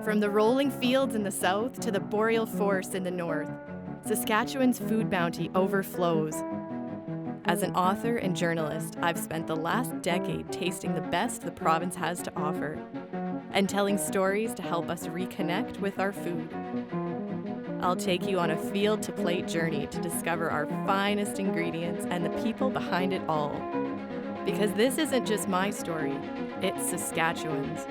From the rolling fields in the south to the boreal forests in the north, Saskatchewan's food bounty overflows. As an author and journalist, I've spent the last decade tasting the best the province has to offer and telling stories to help us reconnect with our food. I'll take you on a field-to-plate journey to discover our finest ingredients and the people behind it all. Because this isn't just my story, it's Saskatchewan's.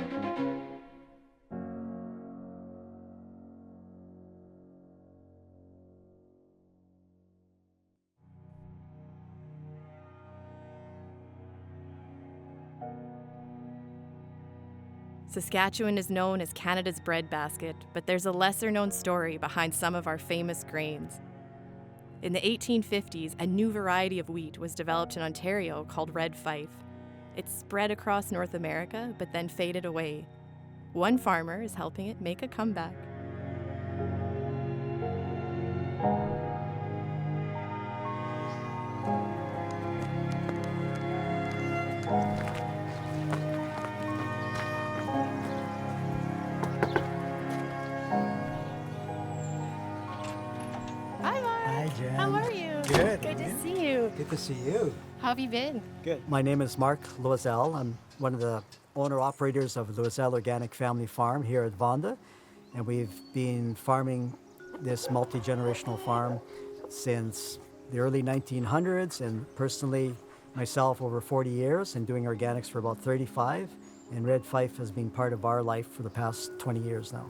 Saskatchewan is known as Canada's breadbasket, but there's a lesser-known story behind some of our famous grains. In the 1850s, a new variety of wheat was developed in Ontario called red fife. It spread across North America, but then faded away. One farmer is helping it make a comeback. Jen. How are you? Good. Good to see you. Good to see you. How have you been? Good. My name is Mark Loisel. I'm one of the owner-operators of Loisel Organic Family Farm here at Vonda, and we've been farming this multi-generational farm since the early 1900s, and personally, myself, over 40 years, and doing organics for about 35, and red fife has been part of our life for the past 20 years now.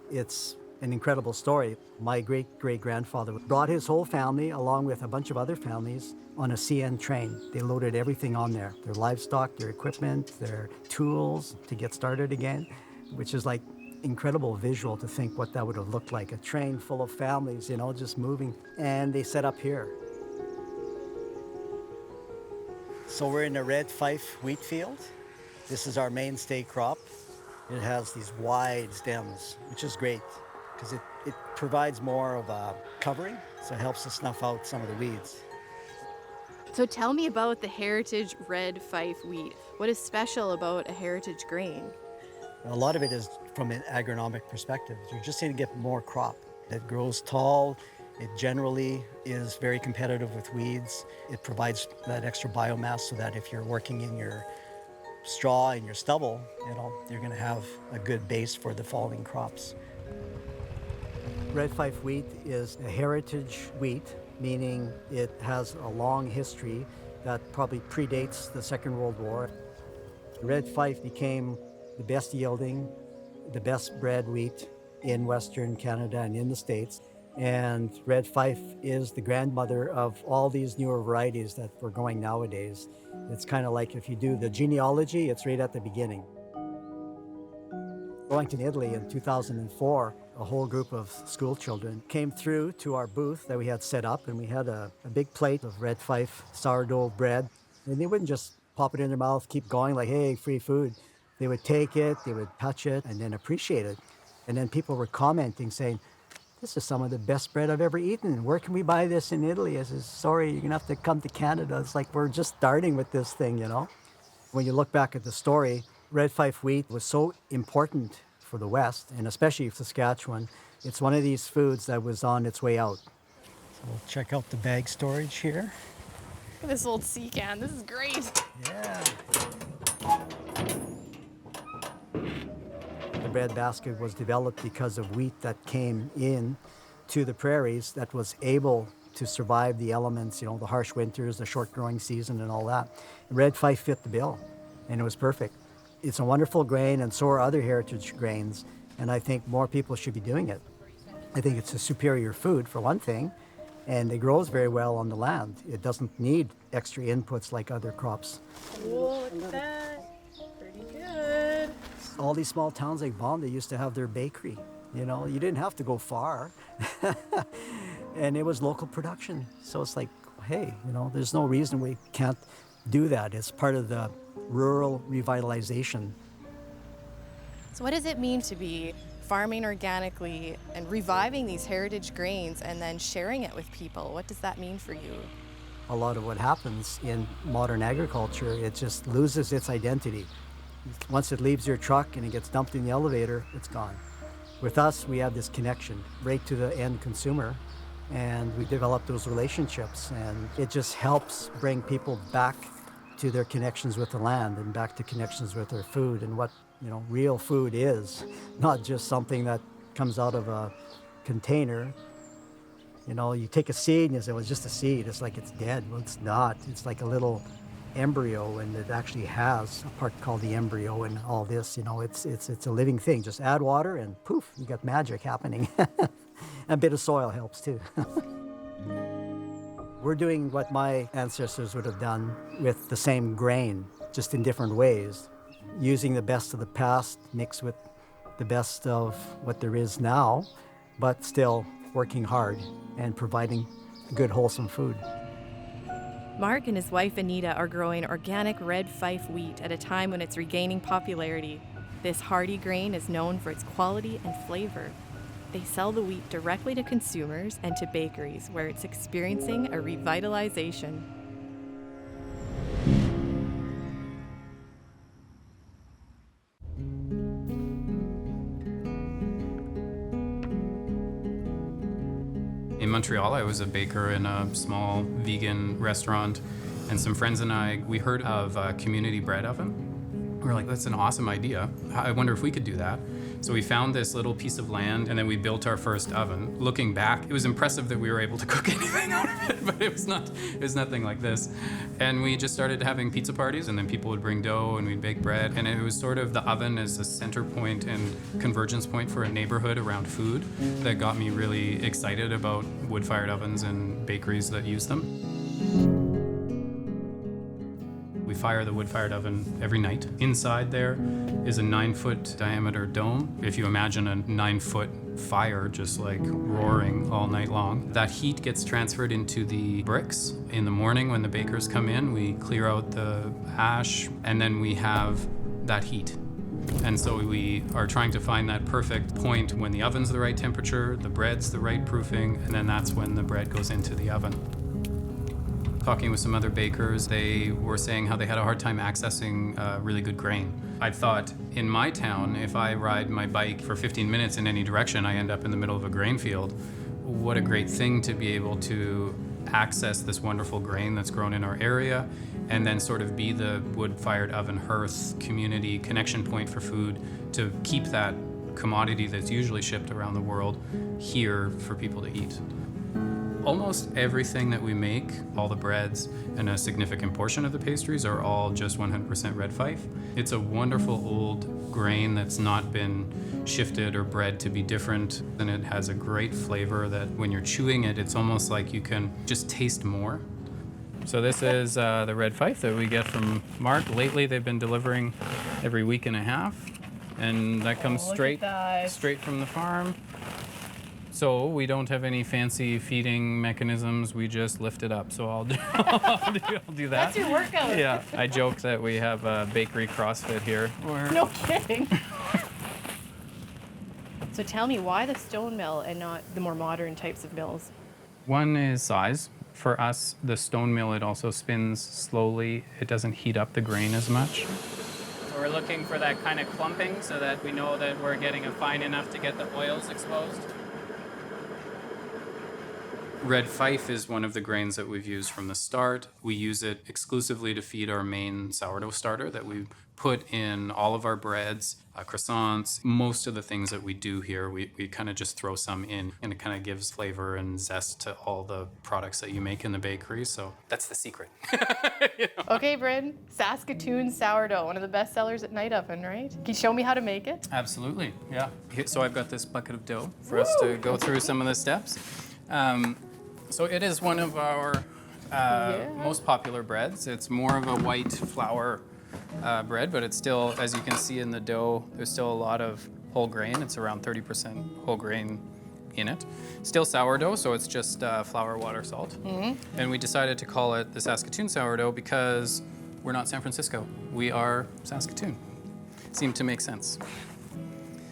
It's an incredible story. My great-great-grandfather brought his whole family, along with a bunch of other families, on a CN train. They loaded everything on there, their livestock, their equipment, their tools to get started again, which is like incredible visual to think what that would have looked like. A train full of families, just moving. And they set up here. So we're in a red fife wheat field. This is our mainstay crop. It has these wide stems, which is great, because it provides more of a covering, so it helps to snuff out some of the weeds. So tell me about the heritage red fife wheat. What is special about a heritage grain? A lot of it is from an agronomic perspective. You're just going to get more crop. It grows tall. It generally is very competitive with weeds. It provides that extra biomass so that if you're working in your straw and your stubble, you're going to have a good base for the following crops. Red fife wheat is a heritage wheat, meaning it has a long history that probably predates the Second World War. Red fife became the best yielding, the best bred wheat in Western Canada and in the States. And red fife is the grandmother of all these newer varieties that we're growing nowadays. It's kind of like if you do the genealogy, it's right at the beginning. Going to Italy in 2004, a whole group of school children came through to our booth that we had set up, and we had a big plate of red fife sourdough bread. And they wouldn't just pop it in their mouth, keep going like, hey, free food. They would take it, they would touch it, and then appreciate it. And then people were commenting, saying, this is some of the best bread I've ever eaten. Where can we buy this in Italy? I said, sorry, you're gonna have to come to Canada. It's like we're just starting with this thing, When you look back at the story, red fife wheat was so important for the West, and especially Saskatchewan. It's one of these foods that was on its way out. So we'll check out the bag storage here. Look at this old sea can. This is great. Yeah. The breadbasket was developed because of wheat that came in to the prairies that was able to survive the elements, the harsh winters, the short growing season and all that. Red fife fit the bill, and it was perfect. It's a wonderful grain, and so are other heritage grains, and I think more people should be doing it. I think it's a superior food, for one thing, and it grows very well on the land. It doesn't need extra inputs like other crops. Oh, look at that. Pretty good. All these small towns like Vonda used to have their bakery. You didn't have to go far. And it was local production. So it's like, hey, there's no reason we can't do that. It's part of the rural revitalization. So what does it mean to be farming organically and reviving these heritage grains and then sharing it with people? What does that mean for you? A lot of what happens in modern agriculture, it just loses its identity. Once it leaves your truck and it gets dumped in the elevator, it's gone. With us, we have this connection right to the end consumer, and we develop those relationships, and it just helps bring people back to their connections with the land and back to connections with their food and what, real food is, not just something that comes out of a container. You take a seed and you say, well, it's just a seed. It's like it's dead. Well, it's not. It's like a little embryo, and it actually has a part called the embryo and all this. It's a living thing. Just add water and poof, you got magic happening. A bit of soil helps too. We're doing what my ancestors would have done with the same grain, just in different ways, using the best of the past mixed with the best of what there is now, but still working hard and providing good, wholesome food. Mark and his wife Anita are growing organic red fife wheat at a time when it's regaining popularity. This hardy grain is known for its quality and flavor. They sell the wheat directly to consumers and to bakeries, where it's experiencing a revitalization. In Montreal, I was a baker in a small vegan restaurant, and some friends and I, we heard of a community bread oven. We were like, that's an awesome idea. I wonder if we could do that. So we found this little piece of land, and then we built our first oven. Looking back, it was impressive that we were able to cook anything out of it, but it was nothing like this. And we just started having pizza parties, and then people would bring dough, and we'd bake bread. And it was sort of the oven as a center point and convergence point for a neighborhood around food that got me really excited about wood-fired ovens and bakeries that use them. We fire the wood-fired oven every night. Inside there is a 9-foot diameter dome. If you imagine a 9-foot fire just like roaring all night long, that heat gets transferred into the bricks. In the morning when the bakers come in, we clear out the ash, and then we have that heat. And so we are trying to find that perfect point when the oven's the right temperature, the bread's the right proofing, and then that's when the bread goes into the oven. Talking with some other bakers, they were saying how they had a hard time accessing really good grain. I thought, in my town, if I ride my bike for 15 minutes in any direction, I end up in the middle of a grain field. What a great thing to be able to access this wonderful grain that's grown in our area, and then sort of be the wood-fired oven hearth community connection point for food to keep that commodity that's usually shipped around the world here for people to eat. Almost everything that we make, all the breads and a significant portion of the pastries, are all just 100% red fife. It's a wonderful old grain that's not been shifted or bred to be different, and it has a great flavor that when you're chewing it, it's almost like you can just taste more. So this is the red fife that we get from Mark. Lately, they've been delivering every week and a half, and that comes straight from the farm. So we don't have any fancy feeding mechanisms. We just lift it up. So I'll do that. That's your workout. Yeah, I joke that we have a bakery CrossFit here. No kidding. So tell me, why the stone mill and not the more modern types of mills? One is size. For us, the stone mill, it also spins slowly. It doesn't heat up the grain as much. So we're looking for that kind of clumping so that we know that we're getting it fine enough to get the oils exposed. Red fife is one of the grains that we've used from the start. We use it exclusively to feed our main sourdough starter that we put in all of our breads, croissants. Most of the things that we do here, we kind of just throw some in, and it kind of gives flavor and zest to all the products that you make in the bakery. So that's the secret. You know? Okay, Bryn, Saskatoon sourdough, one of the best sellers at Night Oven, right? Can you show me how to make it? Absolutely, yeah. So I've got this bucket of dough for us to go through some of the steps. So it is one of our most popular breads. It's more of a white flour bread, but it's still, as you can see in the dough, there's still a lot of whole grain. It's around 30% whole grain in it. Still sourdough, so it's just flour, water, salt. Mm-hmm. And we decided to call it the Saskatoon sourdough because we're not San Francisco. We are Saskatoon. Seemed to make sense.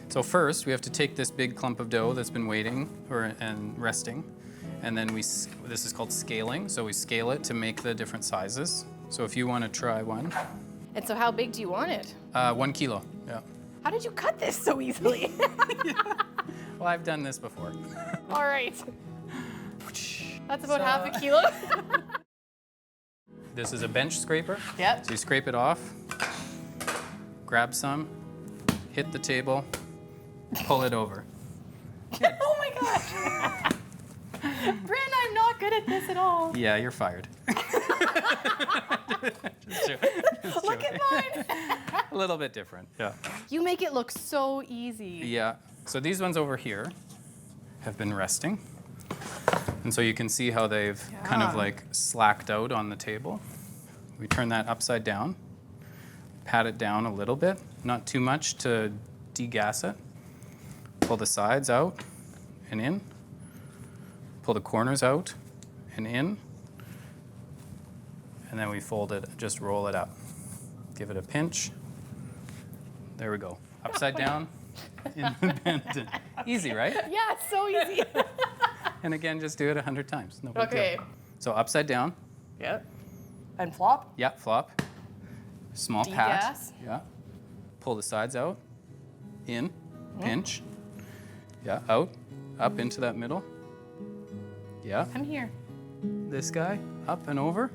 So first, we have to take this big clump of dough that's been waiting and resting, and then this is called scaling. So we scale it to make the different sizes. So if you want to try one. And so how big do you want it? 1 kilo, yeah. How did you cut this so easily? Well, I've done this before. All right. That's about half a kilo. This is a bench scraper. Yep. So you scrape it off, grab some, hit the table, pull it over. Oh my gosh. Bryn, I'm not good at this at all. Yeah, you're fired. Look at mine. A little bit different, yeah. You make it look so easy. Yeah, so these ones over here have been resting. And so you can see how they've kind of like slacked out on the table. We turn that upside down, pat it down a little bit, not too much to degas it. Pull the sides out and in. Pull the corners out and in. And then we fold it, just roll it up. Give it a pinch. There we go. Upside down, in the bend. Easy, right? Yeah, it's so easy. And again, just do it 100 times. No big Okay. deal. So upside down. Yep. And flop. Yeah, flop. Small pat. Degas. Yeah. Pull the sides out. In. Pinch. Yeah, out. Up into that middle. Yeah. I'm here. This guy. Up and over.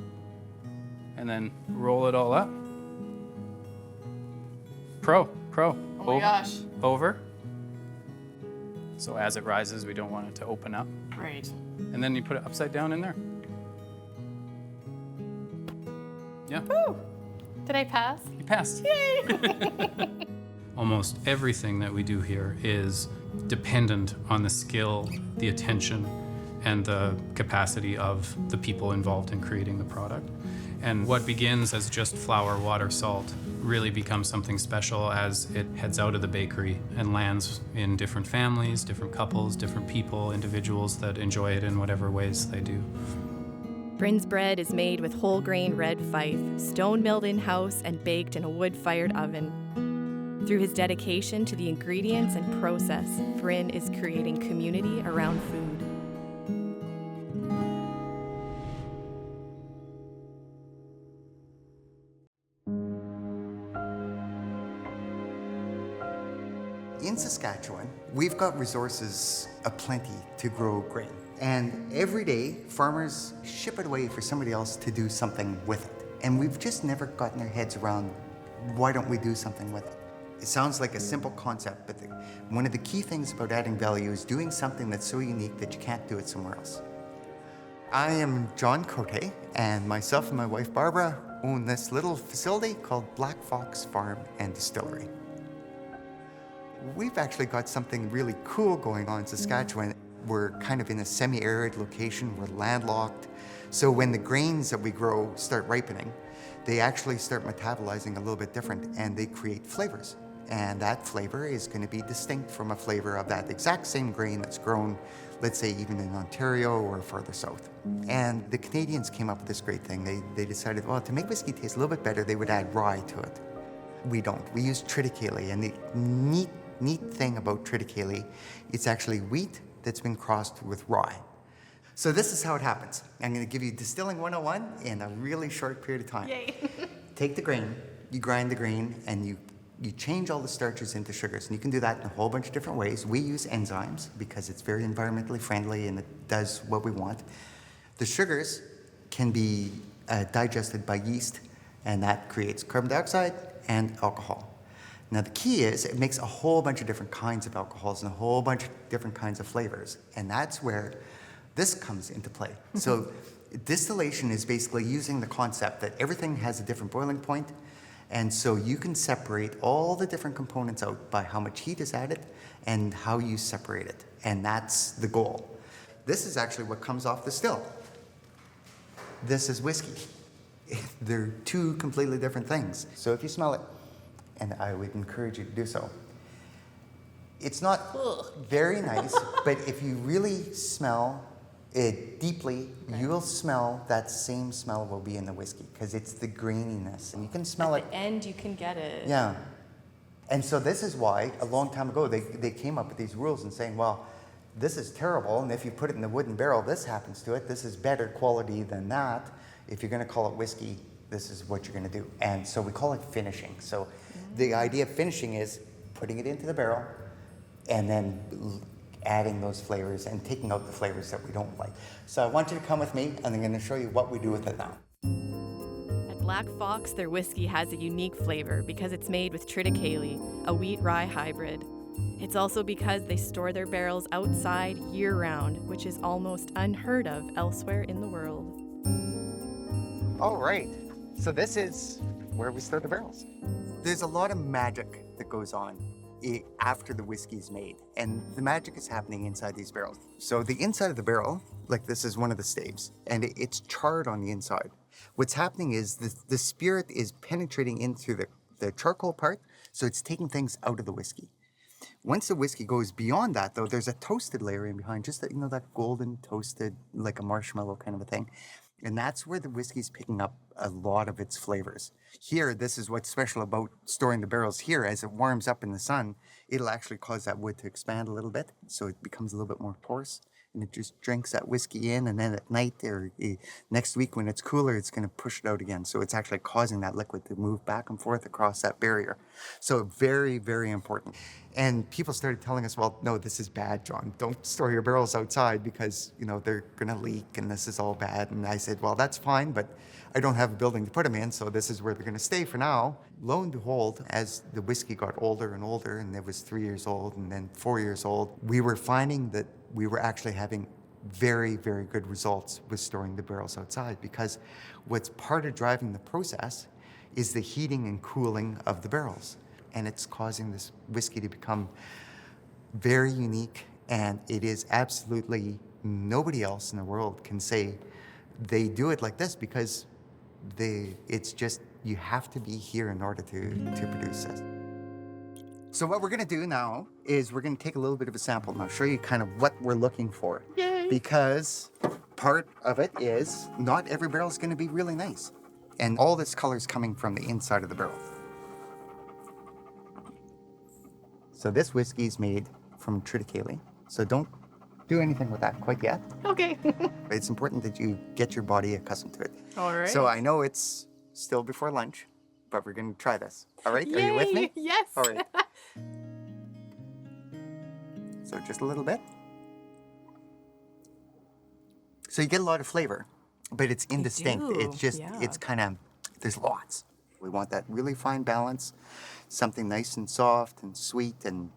And then roll it all up. Pro. Oh my Over. gosh. Over. So as it rises, we don't want it to open up. Right. And then you put it upside down in there. Yeah. Woo. Did I pass? You passed. Yay! Almost everything that we do here is dependent on the skill, the attention, and the capacity of the people involved in creating the product. And what begins as just flour, water, salt really becomes something special as it heads out of the bakery and lands in different families, different couples, different people, individuals that enjoy it in whatever ways they do. Bryn's bread is made with whole grain red fife, stone milled in-house and baked in a wood-fired oven. Through his dedication to the ingredients and process, Bryn is creating community around food. In Saskatchewan, we've got resources aplenty to grow grain. And every day, farmers ship it away for somebody else to do something with it. And we've just never gotten our heads around, why don't we do something with it? It sounds like a simple concept, but one of the key things about adding value is doing something that's so unique that you can't do it somewhere else. I am John Cote, and myself and my wife Barbara own this little facility called Black Fox Farm and Distillery. We've actually got something really cool going on in Saskatchewan. We're kind of in a semi-arid location, we're landlocked. So when the grains that we grow start ripening, they actually start metabolizing a little bit different and they create flavors. And that flavor is going to be distinct from a flavor of that exact same grain that's grown, let's say even in Ontario or farther south. And the Canadians came up with this great thing. They decided, well, to make whiskey taste a little bit better, they would add rye to it. We don't. We use triticale, and the neat thing about triticale, it's actually wheat that's been crossed with rye. So this is how it happens. I'm going to give you Distilling 101 in a really short period of time. Yay. Take the grain, you grind the grain, and you change all the starches into sugars. And you can do that in a whole bunch of different ways. We use enzymes because it's very environmentally friendly and it does what we want. The sugars can be digested by yeast, and that creates carbon dioxide and alcohol. Now the key is it makes a whole bunch of different kinds of alcohols and a whole bunch of different kinds of flavors. And that's where this comes into play. So distillation is basically using the concept that everything has a different boiling point. And so you can separate all the different components out by how much heat is added and how you separate it. And that's the goal. This is actually what comes off the still. This is whiskey. They're two completely different things. So if you smell it, and I would encourage you to do so. It's not very nice, but if you really smell it deeply, you'll smell that same smell will be in the whiskey, because it's the graininess, and you can smell it. At the end, you can get it. Yeah. And so this is why, a long time ago, they came up with these rules and saying, well, this is terrible, and if you put it in the wooden barrel, this happens to it. This is better quality than that. If you're going to call it whiskey, this is what you're going to do. And so we call it finishing. So the idea of finishing is putting it into the barrel and then adding those flavors and taking out the flavors that we don't like. So I want you to come with me, and I'm going to show you what we do with it now. At Black Fox, their whiskey has a unique flavor because it's made with triticale, a wheat-rye hybrid. It's also because they store their barrels outside year-round, which is almost unheard of elsewhere in the world. All right, so this is where we store the barrels. There's a lot of magic that goes on after the whiskey is made, and the magic is happening inside these barrels. So the inside of the barrel, like this is one of the staves, and it's charred on the inside. What's happening is the spirit is penetrating into the charcoal part, so it's taking things out of the whiskey. Once the whiskey goes beyond that, though, there's a toasted layer in behind, just that, that golden toasted, like a marshmallow kind of a thing. And that's where the whiskey's picking up a lot of its flavors. Here, this is what's special about storing the barrels here. As it warms up in the sun, it'll actually cause that wood to expand a little bit, so it becomes a little bit more porous. And it just drinks that whiskey in, and then at night or next week when it's cooler, it's going to push it out again. So it's actually causing that liquid to move back and forth across that barrier. So very, very important. And people started telling us, well, no, this is bad, John. Don't store your barrels outside because, they're going to leak and this is all bad. And I said, well, that's fine, but I don't have a building to put them in, so this is where they're going to stay for now. Lo and behold, as the whiskey got older and older, and it was 3 years old and then 4 years old, we were finding that we were actually having very, very good results with storing the barrels outside, because what's part of driving the process is the heating and cooling of the barrels. And it's causing this whiskey to become very unique, and it is absolutely nobody else in the world can say they do it like this, because it's just, you have to be here in order to produce this. So what we're going to do now is we're going to take a little bit of a sample, and I'll show you kind of what we're looking for. Yay! Because part of it is not every barrel is going to be really nice. And all this color is coming from the inside of the barrel. So this whiskey is made from triticale, so don't do anything with that quite yet. Okay. It's important that you get your body accustomed to it. All right. So I know it's still before lunch, but we're going to try this. All right? Yay! Are you with me? Yes. All right. So just a little bit. So you get a lot of flavor, but it's indistinct. do, It's just, yeah. it's kind of, there's lots. We want that really fine balance, something nice and soft and sweet and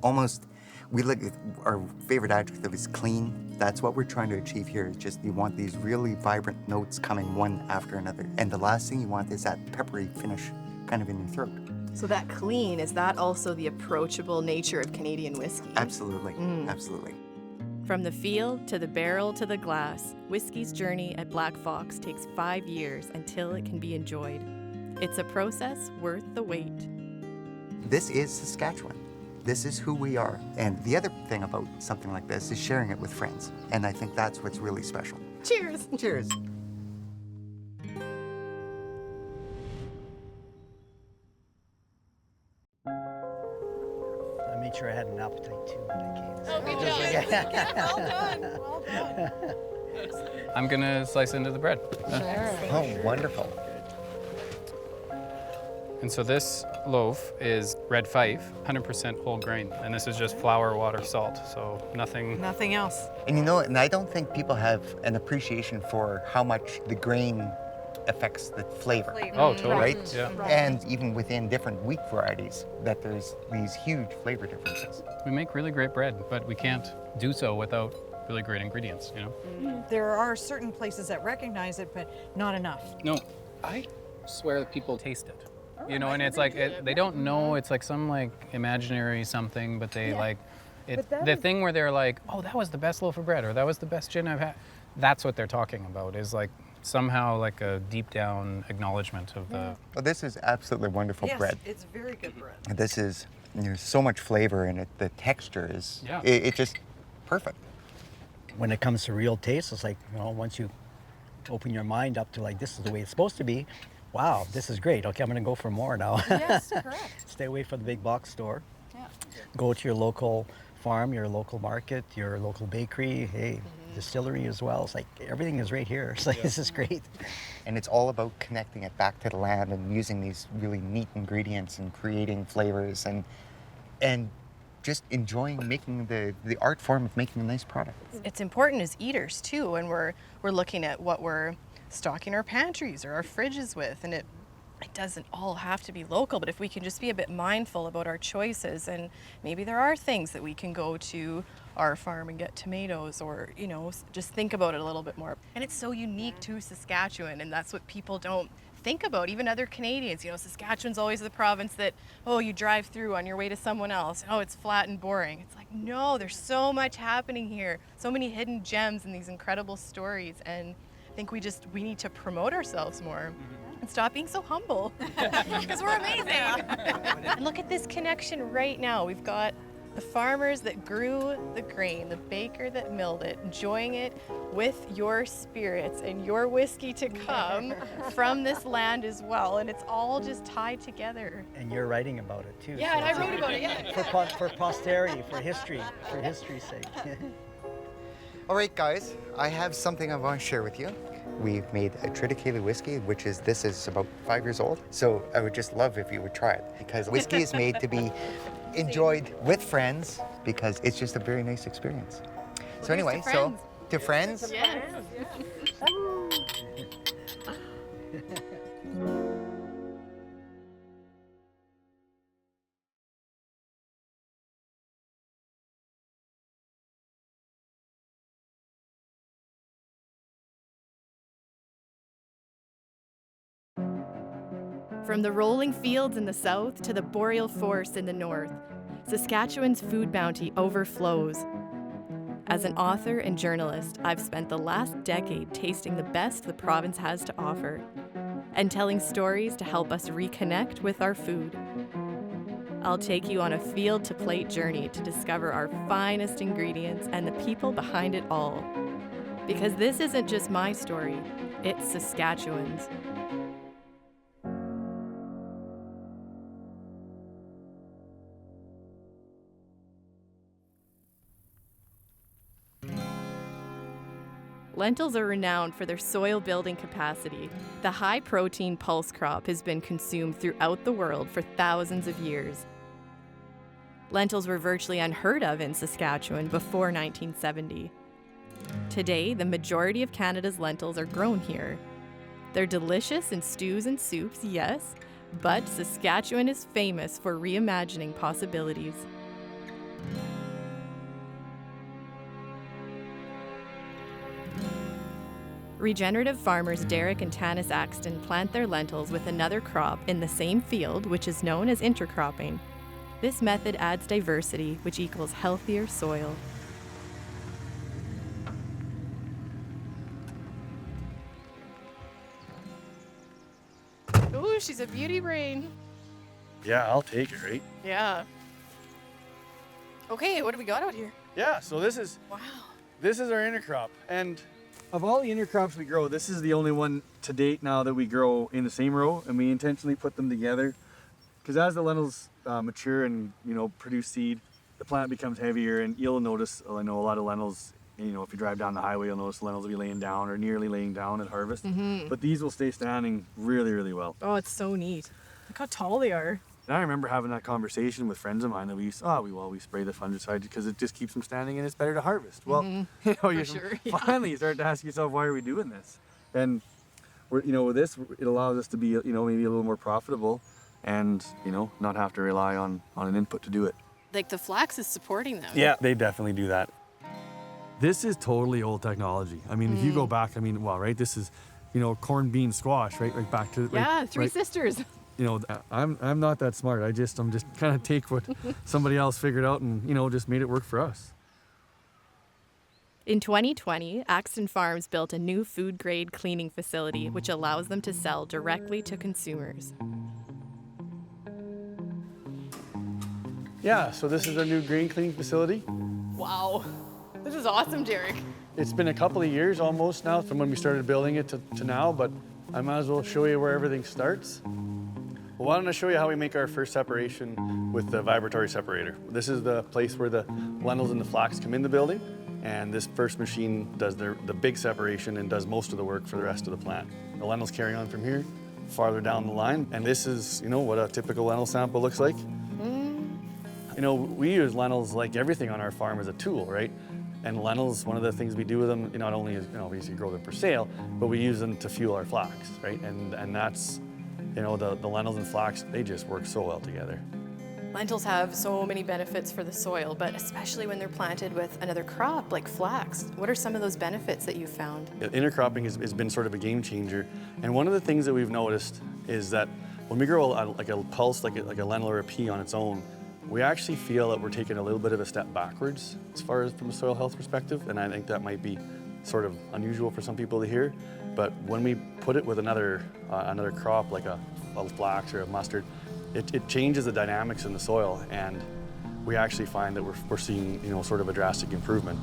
almost, we look at our favorite adjective is clean. That's what we're trying to achieve here. Is just, you want these really vibrant notes coming one after another. And the last thing you want is that peppery finish kind of in your throat. So that clean, is that also the approachable nature of Canadian whiskey? Absolutely, absolutely. From the field to the barrel to the glass, whiskey's journey at Black Fox takes 5 years until it can be enjoyed. It's a process worth the wait. This is Saskatchewan. This is who we are. And the other thing about something like this is sharing it with friends. And I think that's what's really special. Cheers! Cheers. I made sure I had an appetite too when I came. So good just job. like- Well done. Well done. I'm gonna slice into the bread. Oh, wonderful. And so this loaf is red fife, 100% whole grain. And this is just flour, water, salt. So nothing. Nothing else. And and I don't think people have an appreciation for how much the grain affects the flavor. Oh, totally. Right? Yeah. And even within different wheat varieties, that there's these huge flavor differences. We make really great bread, but we can't do so without really great ingredients, There are certain places that recognize it, but not enough. No, I swear that people taste it. And it's like, they don't know, it's like some like imaginary something, but they like, the thing where they're like, oh, that was the best loaf of bread, or that was the best gin I've had. That's what they're talking about, is like somehow like a deep down acknowledgement of the... Well, this is absolutely wonderful Yes, bread. it's very good bread. This is, there's so much flavor in it. The texture is, Yeah. it's just perfect. When it comes to real taste, it's like, once you open your mind up to like, this is the way it's supposed to be, wow, this is great. Okay, I'm gonna go for more now. Yes, correct. Stay away from the big box store. Yeah. Go to your local farm, your local market, your local bakery, hey, distillery as well. It's like everything is right here. It's like, this is great. And it's all about connecting it back to the land and using these really neat ingredients and creating flavors and just enjoying making the art form of making a nice product. It's important as eaters too, when we're looking at what we're stocking our pantries or our fridges with, and it doesn't all have to be local, but if we can just be a bit mindful about our choices, and maybe there are things that we can go to our farm and get tomatoes, or just think about it a little bit more. And it's so unique to Saskatchewan, and that's what people don't think about, even other Canadians. Saskatchewan's always the province that, you drive through on your way to someone else. It's flat and boring. It's like, no, there's so much happening here, so many hidden gems and these incredible stories, and I think we need to promote ourselves more and stop being so humble, because we're amazing. And look at this connection right now. We've got the farmers that grew the grain, the baker that milled it, enjoying it with your spirits and your whiskey to come from this land as well. And it's all just tied together. And you're writing about it too. Yeah, so and I wrote about it, yeah. For posterity, for history's sake. All right, guys, I have something I want to share with you. We've made a triticale whiskey, this is about 5 years old. So I would just love if you would try it, because whiskey is made to be enjoyed with friends, because it's just a very nice experience. So anyway, to friends. Yes. From the rolling fields in the south to the boreal forests in the north, Saskatchewan's food bounty overflows. As an author and journalist, I've spent the last decade tasting the best the province has to offer and telling stories to help us reconnect with our food. I'll take you on a field-to-plate journey to discover our finest ingredients and the people behind it all. Because this isn't just my story, it's Saskatchewan's. Lentils are renowned for their soil-building capacity. The high-protein pulse crop has been consumed throughout the world for thousands of years. Lentils were virtually unheard of in Saskatchewan before 1970. Today, the majority of Canada's lentils are grown here. They're delicious in stews and soups, yes, but Saskatchewan is famous for reimagining possibilities. Regenerative farmers Derek and Tanis Axton plant their lentils with another crop in the same field, which is known as intercropping. This method adds diversity, which equals healthier soil. Ooh, she's a beauty brain. Yeah, I'll take it, right? Yeah. Okay, what do we got out here? Yeah, so this is Wow. our intercrop. And of all the intercrops we grow, this is the only one to date now that we grow in the same row, and we intentionally put them together because as the lentils mature and produce seed, the plant becomes heavier, and you'll notice, I know a lot of lentils, if you drive down the highway, you'll notice the lentils will be laying down or nearly laying down at harvest. But these will stay standing really, really well. Oh, it's so neat. Look how tall they are. And I remember having that conversation with friends of mine that we spray the fungicide because it just keeps them standing and it's better to harvest. Well, finally you start to ask yourself, why are we doing this? And with this, it allows us to be, maybe a little more profitable and, not have to rely on an input to do it. Like the flax is supporting them. Yeah, they definitely do that. This is totally old technology. I mean, if you go back, this is, corn, bean, squash, right back to Three Sisters. I'm not that smart. I'm just kind of take what somebody else figured out and, just made it work for us. In 2020, Axton Farms built a new food-grade cleaning facility which allows them to sell directly to consumers. Yeah, so this is our new grain cleaning facility. Wow. This is awesome, Derek. It's been a couple of years almost now from when we started building it to now, but I might as well show you where everything starts. Well, why don't I show you how we make our first separation with the vibratory separator. This is the place where the lentils and the flax come in the building, and this first machine does the big separation and does most of the work for the rest of the plant. The lentils carry on from here, farther down the line, and this is, what a typical lentil sample looks like. We use lentils like everything on our farm as a tool, right? And lentils, one of the things we do with them, not only is, obviously grow them for sale, but we use them to fuel our flax, right? And that's, the lentils and flax, they just work so well together. Lentils have so many benefits for the soil, but especially when they're planted with another crop like flax. What are some of those benefits that you've found? Intercropping has been sort of a game changer. And one of the things that we've noticed is that when we grow like a pulse, like a lentil or a pea on its own, we actually feel that we're taking a little bit of a step backwards as far as from a soil health perspective. And I think that might be sort of unusual for some people to hear. But when we put it with another crop like a flax or a mustard, it changes the dynamics in the soil, and we actually find that we're seeing, sort of a drastic improvement.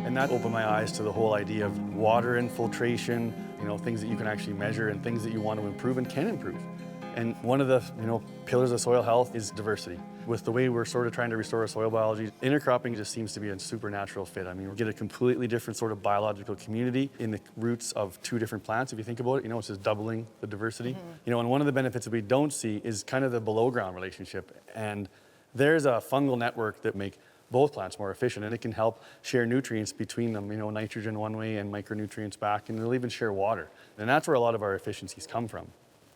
And that opened my eyes to the whole idea of water infiltration, things that you can actually measure and things that you want to improve and can improve. And one of the, pillars of soil health is diversity. With the way we're sort of trying to restore our soil biology, intercropping just seems to be a supernatural fit. I mean, we get a completely different sort of biological community in the roots of two different plants, if you think about it. It's just doubling the diversity. And one of the benefits that we don't see is kind of the below ground relationship. And there's a fungal network that make both plants more efficient, and it can help share nutrients between them, nitrogen one way and micronutrients back, and they'll even share water. And that's where a lot of our efficiencies come from.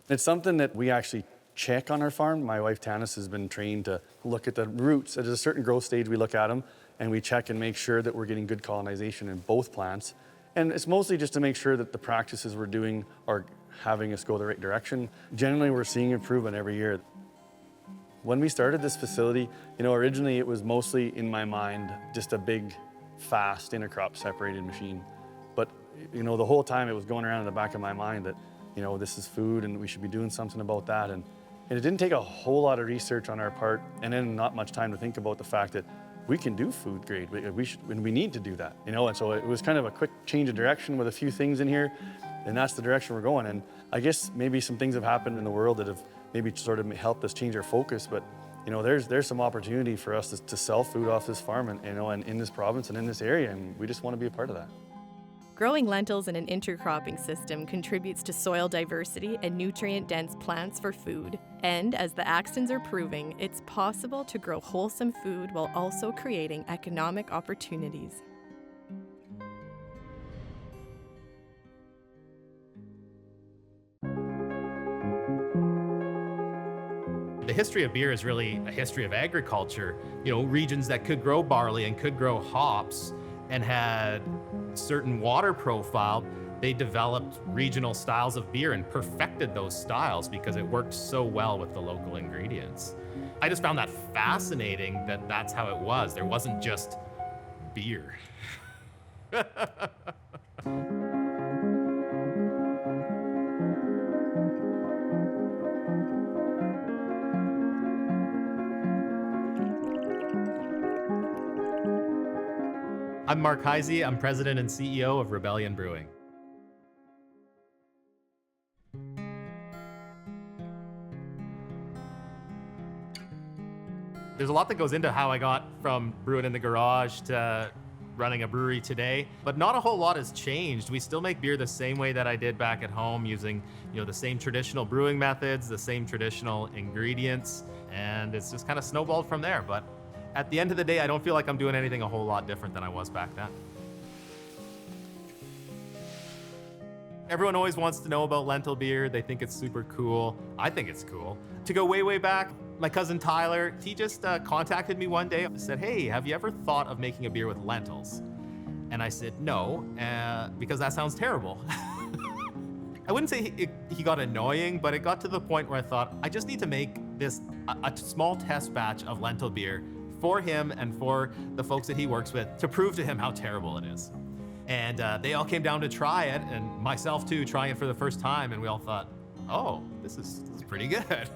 It's something that we actually check on our farm. My wife Tanis has been trained to look at the roots. At a certain growth stage, we look at them and we check and make sure that we're getting good colonization in both plants. And it's mostly just to make sure that the practices we're doing are having us go the right direction. Generally, we're seeing improvement every year. When we started this facility, originally it was mostly in my mind just a big, fast intercrop separated machine. But the whole time it was going around in the back of my mind that this is food and we should be doing something about that. And it didn't take a whole lot of research on our part, and then not much time to think about the fact that we can do food grade. We need to do that, And so it was kind of a quick change of direction with a few things in here, and that's the direction we're going. And I guess maybe some things have happened in the world that have maybe sort of helped us change our focus, but there's some opportunity for us to sell food off this farm and in this province and in this area, and we just want to be a part of that. Growing lentils in an intercropping system contributes to soil diversity and nutrient-dense plants for food. And as the Axtons are proving, it's possible to grow wholesome food while also creating economic opportunities. The history of beer is really a history of agriculture. Regions that could grow barley and could grow hops and had certain water profile, they developed regional styles of beer and perfected those styles because it worked so well with the local ingredients. I just found that fascinating that that's how it was. There wasn't just beer. I'm Mark Heisey. I'm president and CEO of Rebellion Brewing. There's a lot that goes into how I got from brewing in the garage to running a brewery today, but not a whole lot has changed. We still make beer the same way that I did back at home, using the same traditional brewing methods, the same traditional ingredients, and it's just kind of snowballed from there. But at the end of the day, I don't feel like I'm doing anything a whole lot different than I was back then. Everyone always wants to know about lentil beer. They think it's super cool. I think it's cool. To go way, way back, my cousin Tyler, he just contacted me one day and said, "Hey, have you ever thought of making a beer with lentils?" And I said, "No, because that sounds terrible." I wouldn't say he got annoying, but it got to the point where I thought, I just need to make this a small test batch of lentil beer for him and for the folks that he works with to prove to him how terrible it is. And they all came down to try it, and myself too, trying it for the first time, and we all thought, oh, this is pretty good.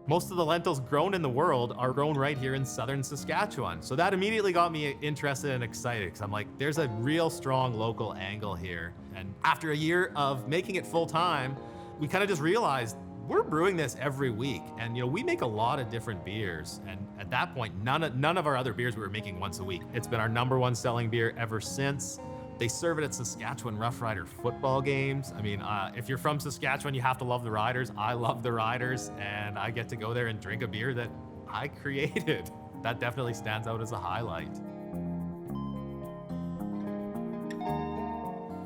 Most of the lentils grown in the world are grown right here in southern Saskatchewan. So that immediately got me interested and excited, because I'm like, there's a real strong local angle here. And after a year of making it full time, we kind of just realized we're brewing this every week. And we make a lot of different beers. And at that point, none of our other beers we were making once a week. It's been our #1 selling beer ever since. They serve it at Saskatchewan Rough Rider football games. I mean, if you're from Saskatchewan, you have to love the Riders. I love the Riders, and I get to go there and drink a beer that I created. That definitely stands out as a highlight.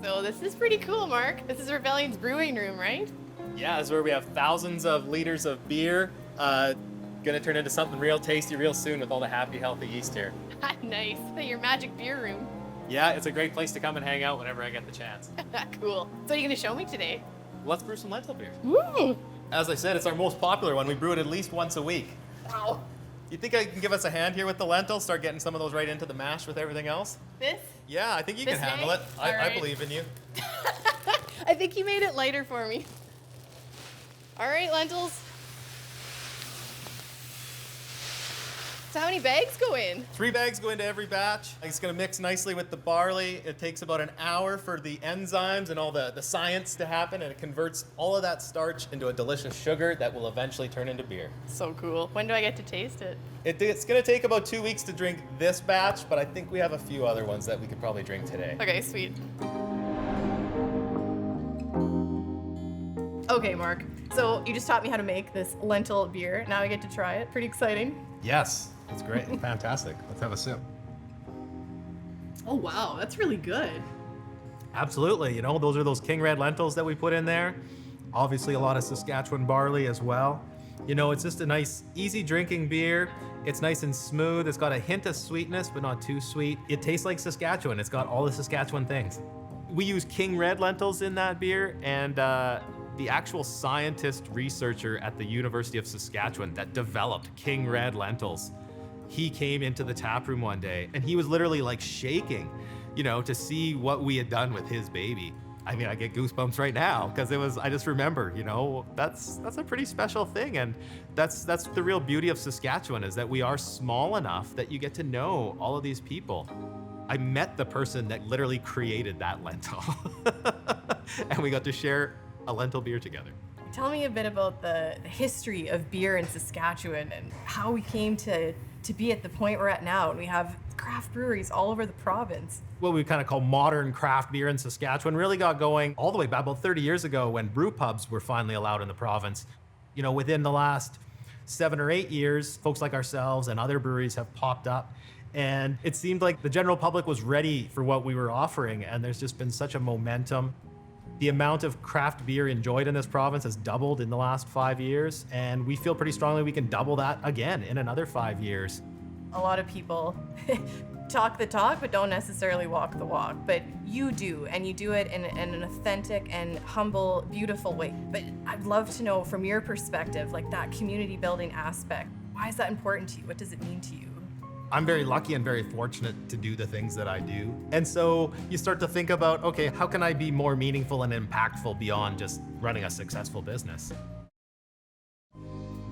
So this is pretty cool, Mark. This is Rebellion's brewing room, right? Yeah, this is where we have thousands of liters of beer. Gonna turn into something real tasty real soon with all the happy, healthy yeast here. Nice. Your magic beer room. Yeah, it's a great place to come and hang out whenever I get the chance. Cool. So what are you gonna show me today? Let's brew some lentil beer. Woo! As I said, it's our most popular one. We brew it at least once a week. Wow. You think I can give us a hand here with the lentils? Start getting some of those right into the mash with everything else? This? Yeah, I think you can This handle way? it. All I right. believe in you. I think you made it lighter for me. All right, lentils. So how many bags go in? 3 bags go into every batch. It's gonna mix nicely with the barley. It takes about an hour for the enzymes and all the science to happen, and it converts all of that starch into a delicious sugar that will eventually turn into beer. So cool. When do I get to taste it? It's gonna take about 2 weeks to drink this batch, but I think we have a few other ones that we could probably drink today. Okay, sweet. Okay, Mark. So you just taught me how to make this lentil beer. Now I get to try it. Pretty exciting. Yes, that's great. Fantastic. Let's have a sip. Oh, wow. That's really good. Absolutely. Those are those King Red lentils that we put in there. Obviously, a lot of Saskatchewan barley as well. It's just a nice, easy drinking beer. It's nice and smooth. It's got a hint of sweetness, but not too sweet. It tastes like Saskatchewan. It's got all the Saskatchewan things. We use King Red lentils in that beer, and the actual scientist researcher at the University of Saskatchewan that developed King Red lentils, he came into the tap room one day and he was literally like shaking, to see what we had done with his baby. I mean, I get goosebumps right now because I just remember, that's a pretty special thing. And that's the real beauty of Saskatchewan, is that we are small enough that you get to know all of these people. I met the person that literally created that lentil and we got to share a lentil beer together. Tell me a bit about the history of beer in Saskatchewan and how we came to be at the point we're at now. And we have craft breweries all over the province. What we kind of call modern craft beer in Saskatchewan really got going all the way back about 30 years ago when brew pubs were finally allowed in the province. Within the last 7 or 8 years, folks like ourselves and other breweries have popped up. And it seemed like the general public was ready for what we were offering. And there's just been such a momentum. The amount of craft beer enjoyed in this province has doubled in the last 5 years, and we feel pretty strongly we can double that again in another 5 years. A lot of people talk the talk, but don't necessarily walk the walk. But you do, and you do it in an authentic and humble, beautiful way. But I'd love to know from your perspective, like that community building aspect, why is that important to you? What does it mean to you? I'm very lucky and very fortunate to do the things that I do. And so you start to think about, okay, how can I be more meaningful and impactful beyond just running a successful business?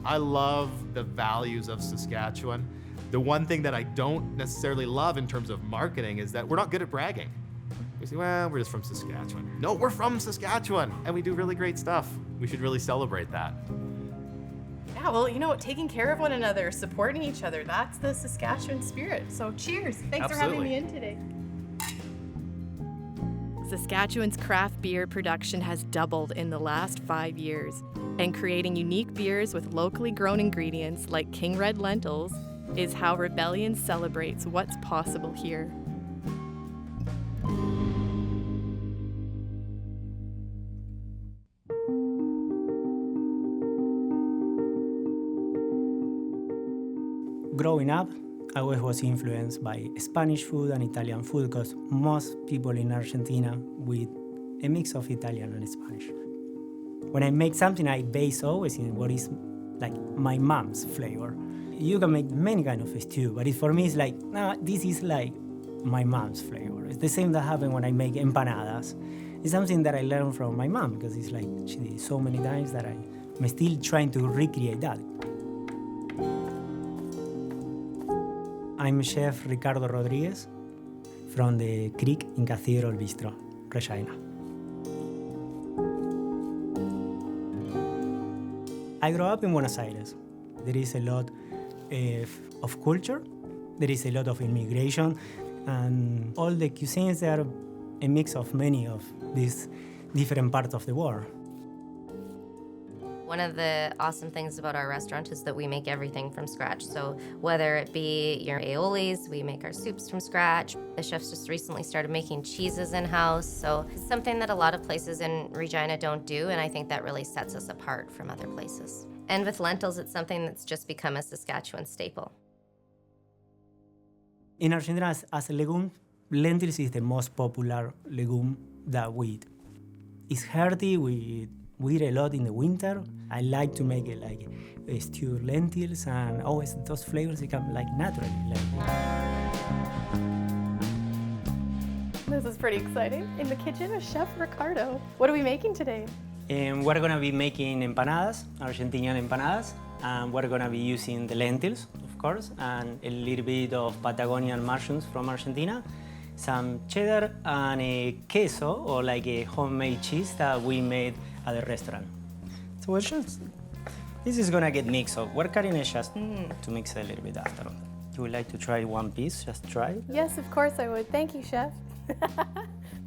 I love the values of Saskatchewan. The one thing that I don't necessarily love in terms of marketing is that we're not good at bragging. We say, well, we're just from Saskatchewan. No, we're from Saskatchewan, and we do really great stuff. We should really celebrate that. Yeah, well, taking care of one another, supporting each other, that's the Saskatchewan spirit. So cheers. Thanks for having me in today. Saskatchewan's craft beer production has doubled in the last 5 years, and creating unique beers with locally grown ingredients like King Red lentils is how Rebellion celebrates what's possible here. Growing up, I always was influenced by Spanish food and Italian food because most people in Argentina with a mix of Italian and Spanish. When I make something, I base always in what is like my mom's flavor. You can make many kind of stew, but for me it's like, no, this is like my mom's flavor. It's the same that happened when I make empanadas. It's something that I learned from my mom because it's like she did it so many times that I'm still trying to recreate that. I'm Chef Ricardo Rodriguez from the Creek in Cathedral Bistro, Regina. I grew up in Buenos Aires. There is a lot of culture. There is a lot of immigration, and all the cuisines are a mix of many of these different parts of the world. One of the awesome things about our restaurant is that we make everything from scratch. So whether it be your aiolis, we make our soups from scratch. The chefs just recently started making cheeses in-house. So it's something that a lot of places in Regina don't do, and I think that really sets us apart from other places. And with lentils, it's something that's just become a Saskatchewan staple. In Argentina, as a legume, lentils is the most popular legume that we eat. It's hearty. We eat a lot in the winter. I like to make it like stewed lentils, and always those flavors become like naturally. This is pretty exciting. In the kitchen with Chef Ricardo. What are we making today? We're gonna be making empanadas, Argentinian empanadas, and we're gonna be using the lentils, of course, and a little bit of Patagonian mushrooms from Argentina, some cheddar, and a queso, or like a homemade cheese that we made at the restaurant. So this is gonna get mixed, so we're cutting it just to mix it a little bit after. You would like to try one piece? Just try it. Yes, of course I would. Thank you, Chef.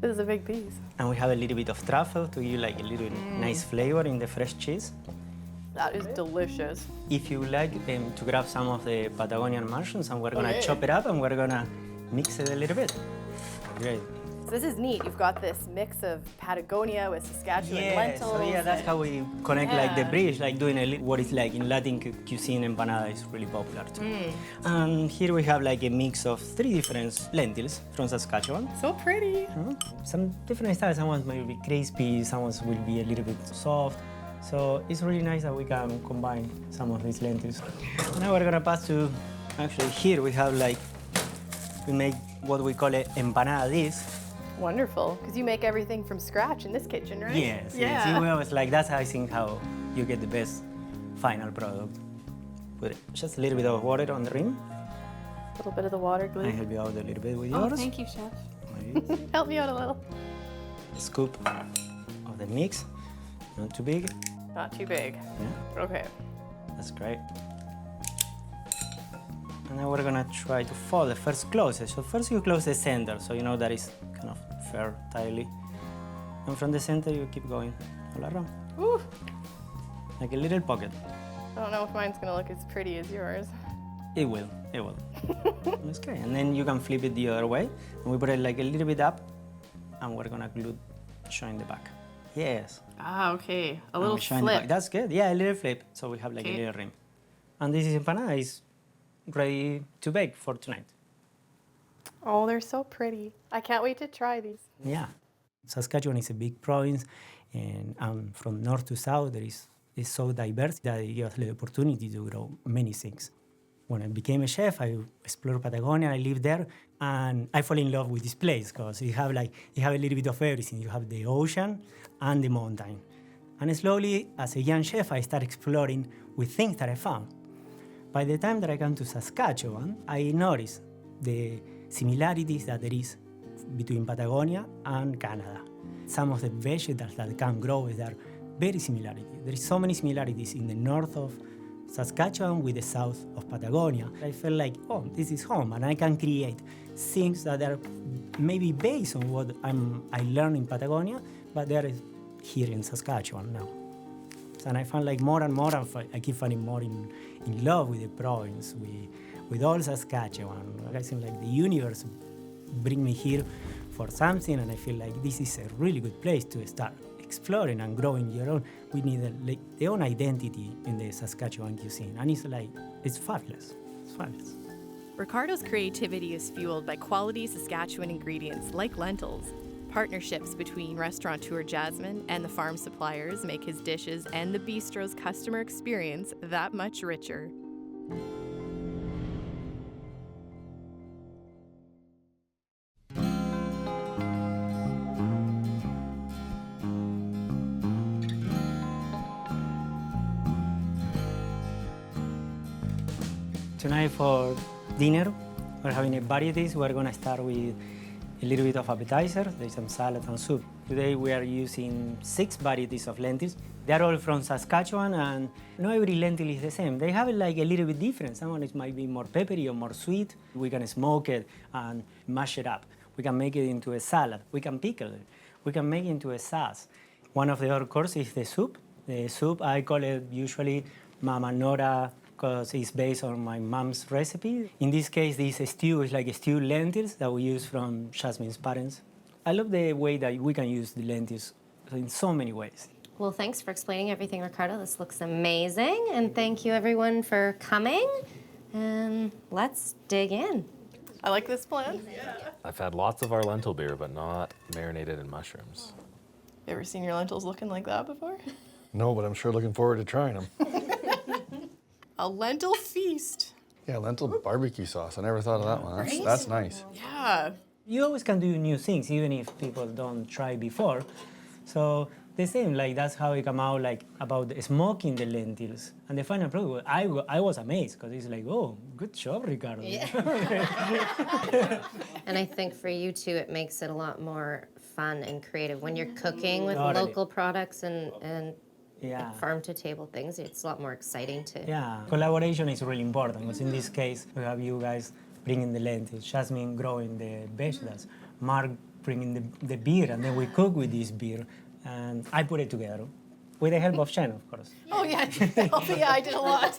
This is a big piece. And we have a little bit of truffle to give you like a little nice flavor in the fresh cheese. That is delicious. If you like to grab some of the Patagonian mushrooms, and we're gonna chop it up and we're gonna mix it a little bit. Great. So this is neat. You've got this mix of Patagonia with Saskatchewan lentils. So yeah, that's how we connect like the bridge, like doing what is like in Latin cuisine, empanada is really popular too. And here we have like a mix of 3 different lentils from Saskatchewan. So pretty. Some different styles. Some ones might be crispy, some ones will be a little bit soft. So it's really nice that we can combine some of these lentils. Now we're gonna pass to, actually here we have like, we make what we call it empanada dish. Wonderful, because you make everything from scratch in this kitchen, right? Yes, yes. We always like, that's I think how you get the best final product. Put just a little bit of water on the rim. A little bit of the water glue. I help you out a little bit with yours. Oh, thank you, Chef. Help me out a little. A scoop of the mix, not too big. Not too big. Yeah, Okay. that's great. And now we're gonna try to fold the first closest. So first you close the center, so you know that is kind of fair, tightly. And from the center you keep going all around. Ooh. Like a little pocket. I don't know if mine's gonna look as pretty as yours. It will, it will. That's great. And then you can flip it the other way. And we put it like a little bit up, and we're gonna glue, showing the back. Yes. Ah, okay. A And little we shine the flip. back. That's good. Yeah, a little flip. So we have like a little rim. And this is empanada is ready to bake for tonight. Oh, they're so pretty. I can't wait to try these. Yeah. Saskatchewan is a big province, and from north to south, it's so diverse that it gives us the opportunity to grow many things. When I became a chef, I explored Patagonia, I lived there, and I fell in love with this place because you have a little bit of everything. You have the ocean and the mountain. And slowly, as a young chef, I started exploring with things that I found. By the time that I came to Saskatchewan, I noticed the similarities that there is between Patagonia and Canada. Some of the vegetables that can grow there are very similar. There is so many similarities in the north of Saskatchewan with the south of Patagonia. I felt like, oh, this is home, and I can create things that are maybe based on what I learned in Patagonia, but they're here in Saskatchewan now. And I found like more and more, I keep finding more in love with the province, with all Saskatchewan. I think like the universe bring me here for something, and I feel like this is a really good place to start exploring and growing your own. We need their own identity in the Saskatchewan cuisine, and it's fabulous. It's fabulous. Ricardo's creativity is fueled by quality Saskatchewan ingredients like lentils. Partnerships between restaurateur Jasmine and the farm suppliers make his dishes and the bistro's customer experience that much richer. Tonight for dinner, we're having a varieties. We're gonna start with a little bit of appetizer. There's some salad and soup. Today we are using 6 varieties of lentils. They're all from Saskatchewan, and not every lentil is the same. They have it like a little bit different. Some of it might be more peppery or more sweet. We can smoke it and mash it up. We can make it into a salad. We can pickle it. We can make it into a sauce. One of the other courses is the soup. The soup, I call it usually Mama Nora, because it's based on my mom's recipe. In this case, this stew is like stewed lentils that we use from Jasmine's parents. I love the way that we can use the lentils in so many ways. Well, thanks for explaining everything, Ricardo. This looks amazing. And thank you, everyone, for coming. And let's dig in. I like this plan. I've had lots of our lentil beer, but not marinated in mushrooms. You ever seen your lentils looking like that before? No, but I'm sure looking forward to trying them. A lentil feast. Yeah, lentil barbecue sauce. I never thought of that one. That's nice. Yeah. You always can do new things, even if people don't try before. So the same, like that's how it come out, like about smoking the lentils. And the final product, I was amazed, because it's like, oh, good job, Ricardo. Yeah. And I think for you too, it makes it a lot more fun and creative. When you're cooking with local products and farm to table things, it's a lot more exciting too. Yeah, collaboration is really important, because in this case, we have you guys bringing the lentils, Jasmine growing the vegetables, Mark bringing the beer, and then we cook with this beer, and I put it together with the help of Shen, of course. Oh yeah, yeah, I did a lot.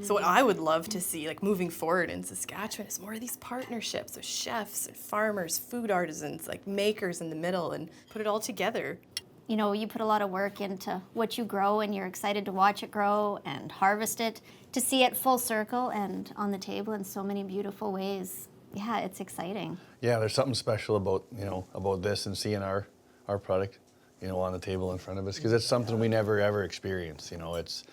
So what I would love to see, like moving forward in Saskatchewan, is more of these partnerships with chefs and farmers, food artisans, like makers in the middle, and put it all together. You know, you put a lot of work into what you grow, and you're excited to watch it grow and harvest it, to see it full circle and on the table in so many beautiful ways. Yeah, it's exciting. Yeah, there's something special about, about this and seeing our product, on the table in front of us, because it's something we never ever experience. It's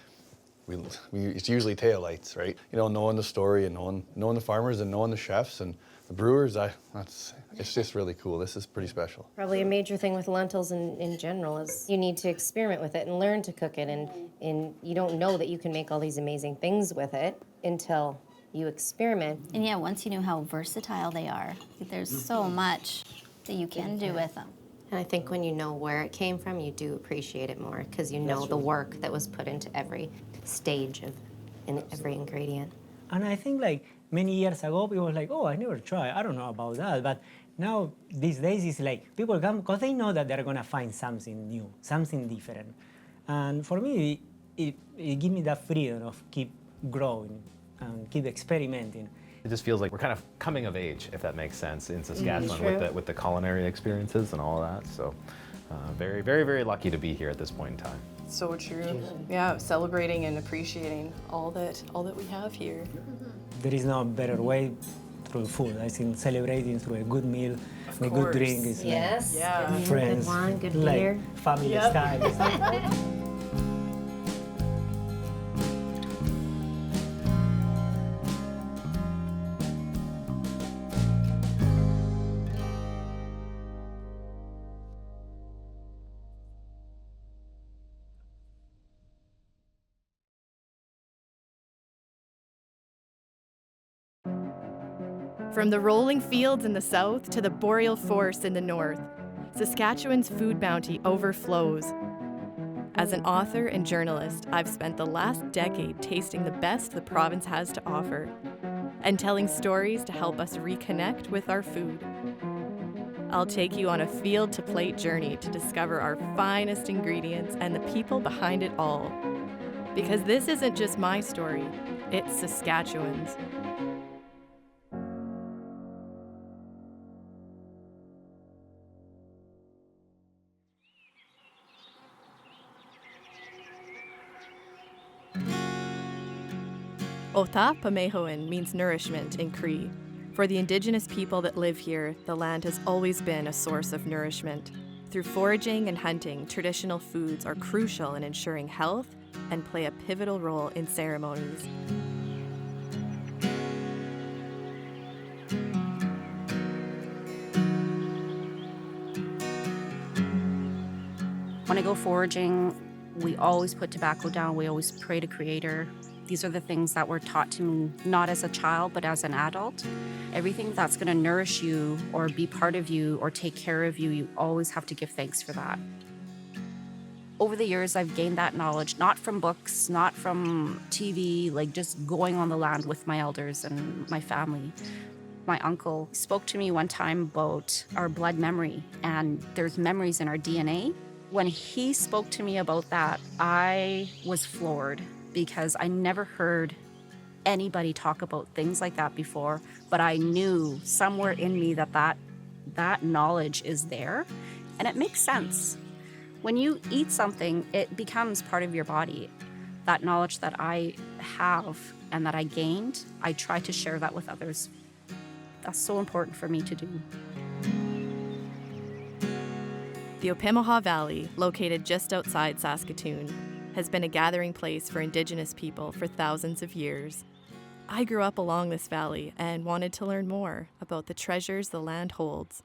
usually tail lights, right? Knowing the story and knowing the farmers and knowing the chefs and the brewers, it's just really cool. This is pretty special. Probably a major thing with lentils in general is you need to experiment with it and learn to cook it, and you don't know that you can make all these amazing things with it until you experiment. And yeah, once you know how versatile they are, there's so much that you can do with them. And I think when you know where it came from, you do appreciate it more, because you know the work that was put into every stage in every ingredient. And I think like many years ago, people were like, oh, I never tried, I don't know about that. But now, these days, it's like people come because they know that they're gonna find something new, something different. And for me, it gives me that freedom of keep growing and keep experimenting. It just feels like we're kind of coming of age, if that makes sense, in Saskatchewan with the culinary experiences and all of that. So very, very, very lucky to be here at this point in time. So true. Yeah, celebrating and appreciating all that we have here. There is no better way through food. I think celebrating through a good meal, a good drink is like friends, good wine, good like beer. family style. From the rolling fields in the south to the boreal forests in the north, Saskatchewan's food bounty overflows. As an author and journalist, I've spent the last decade tasting the best the province has to offer and telling stories to help us reconnect with our food. I'll take you on a field-to-plate journey to discover our finest ingredients and the people behind it all. Because this isn't just my story, it's Saskatchewan's. Ota Pamehoan means nourishment in Cree. For the indigenous people that live here, the land has always been a source of nourishment. Through foraging and hunting, traditional foods are crucial in ensuring health and play a pivotal role in ceremonies. When I go foraging, we always put tobacco down. We always pray to Creator. These are the things that were taught to me, not as a child, but as an adult. Everything that's going to nourish you or be part of you or take care of you, you always have to give thanks for that. Over the years, I've gained that knowledge, not from books, not from TV, like just going on the land with my elders and my family. My uncle spoke to me one time about our blood memory, and there's memories in our DNA. When he spoke to me about that, I was floored because I never heard anybody talk about things like that before, but I knew somewhere in me that knowledge is there, and it makes sense. When you eat something, it becomes part of your body. That knowledge that I have and that I gained, I try to share that with others. That's so important for me to do. The Opimihaw Valley, located just outside Saskatoon, has been a gathering place for Indigenous people for thousands of years. I grew up along this valley and wanted to learn more about the treasures the land holds.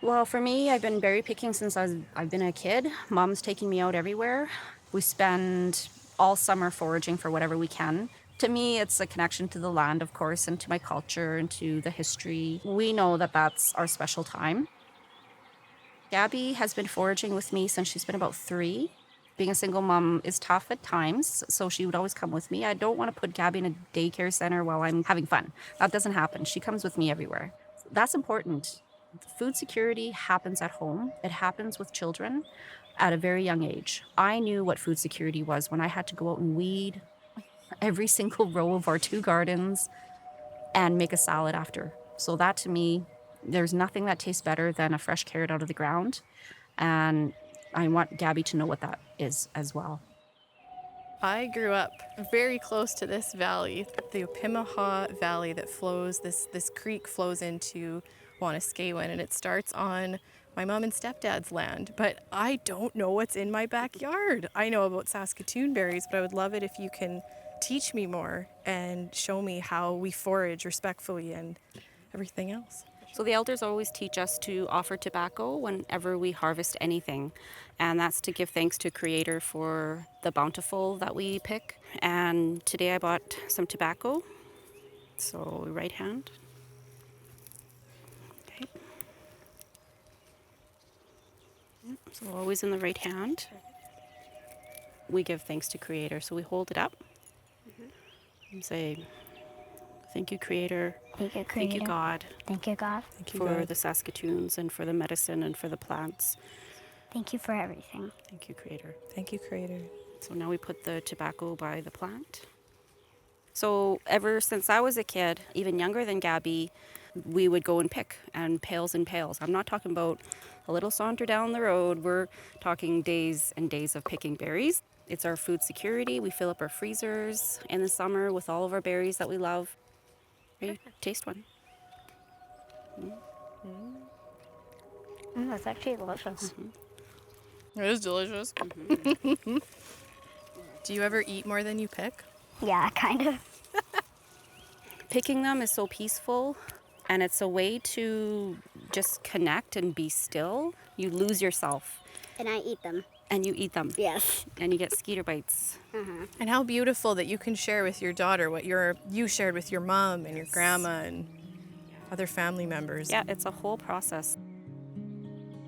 Well, for me, I've been berry picking since I've been a kid. Mom's taking me out everywhere. We spend all summer foraging for whatever we can. To me, it's a connection to the land, of course, and to my culture and to the history. We know that that's our special time. Gabby has been foraging with me since she's been about 3. Being a single mom is tough at times, so she would always come with me. I don't want to put Gabby in a daycare center while I'm having fun. That doesn't happen. She comes with me everywhere. That's important. Food security happens at home. It happens with children at a very young age. I knew what food security was when I had to go out and weed every single row of our 2 gardens and make a salad after. So that, to me, there's nothing that tastes better than a fresh carrot out of the ground. And I want Gabby to know what that is as well. I grew up very close to this valley, the Opimihaw Valley that flows, this creek flows into Wanuskewin, and it starts on my mom and stepdad's land. But I don't know what's in my backyard. I know about Saskatoon berries, but I would love it if you can teach me more and show me how we forage respectfully and everything else. So the elders always teach us to offer tobacco whenever we harvest anything. And that's to give thanks to Creator for the bountiful that we pick. And today I bought some tobacco. So right hand. Okay. So always in the right hand. We give thanks to Creator. So we hold it up and say, thank you, Creator. Thank you, Creator. Thank you, God. Thank you, God. For the Saskatoons and for the medicine and for the plants. Thank you for everything. Thank you, Creator. Thank you, Creator. So now we put the tobacco by the plant. So ever since I was a kid, even younger than Gabby, we would go and pick, and pails and pails. I'm not talking about a little saunter down the road. We're talking days and days of picking berries. It's our food security. We fill up our freezers in the summer with all of our berries that we love. Ready? Taste one. That's actually delicious. It is delicious. Do you ever eat more than you pick? Yeah, kind of. Picking them is so peaceful, and it's a way to just connect and be still. You lose yourself. And I eat them. And you eat them. Yes. And you get skeeter bites. And how beautiful that you can share with your daughter what you shared with your mom and your grandma and other family members. Yeah, it's a whole process.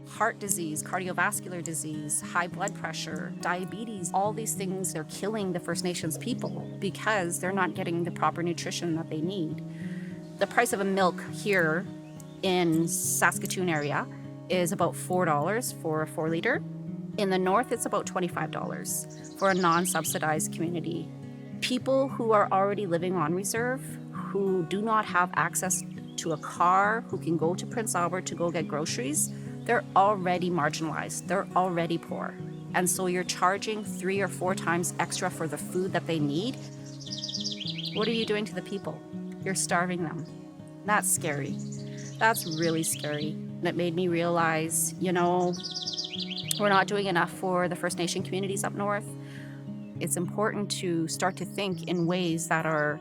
Heart disease, cardiovascular disease, high blood pressure, diabetes, all these things, they're killing the First Nations people because they're not getting the proper nutrition that they need. The price of a milk here in Saskatoon area is about $4 for a 4-liter. In the north, it's about $25 for a non-subsidized community. People who are already living on reserve, who do not have access to a car, who can go to Prince Albert to go get groceries, they're already marginalized. They're already poor. And so you're charging 3 or 4 times extra for the food that they need. What are you doing to the people? You're starving them. That's scary. That's really scary. And it made me realize, we're not doing enough for the First Nation communities up north. It's important to start to think in ways that are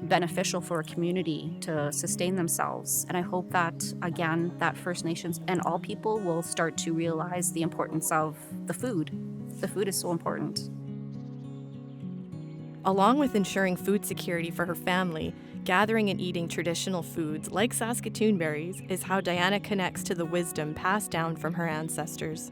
beneficial for a community to sustain themselves. And I hope that, again, that First Nations and all people will start to realize the importance of the food. The food is so important. Along with ensuring food security for her family, gathering and eating traditional foods like Saskatoon berries is how Diana connects to the wisdom passed down from her ancestors.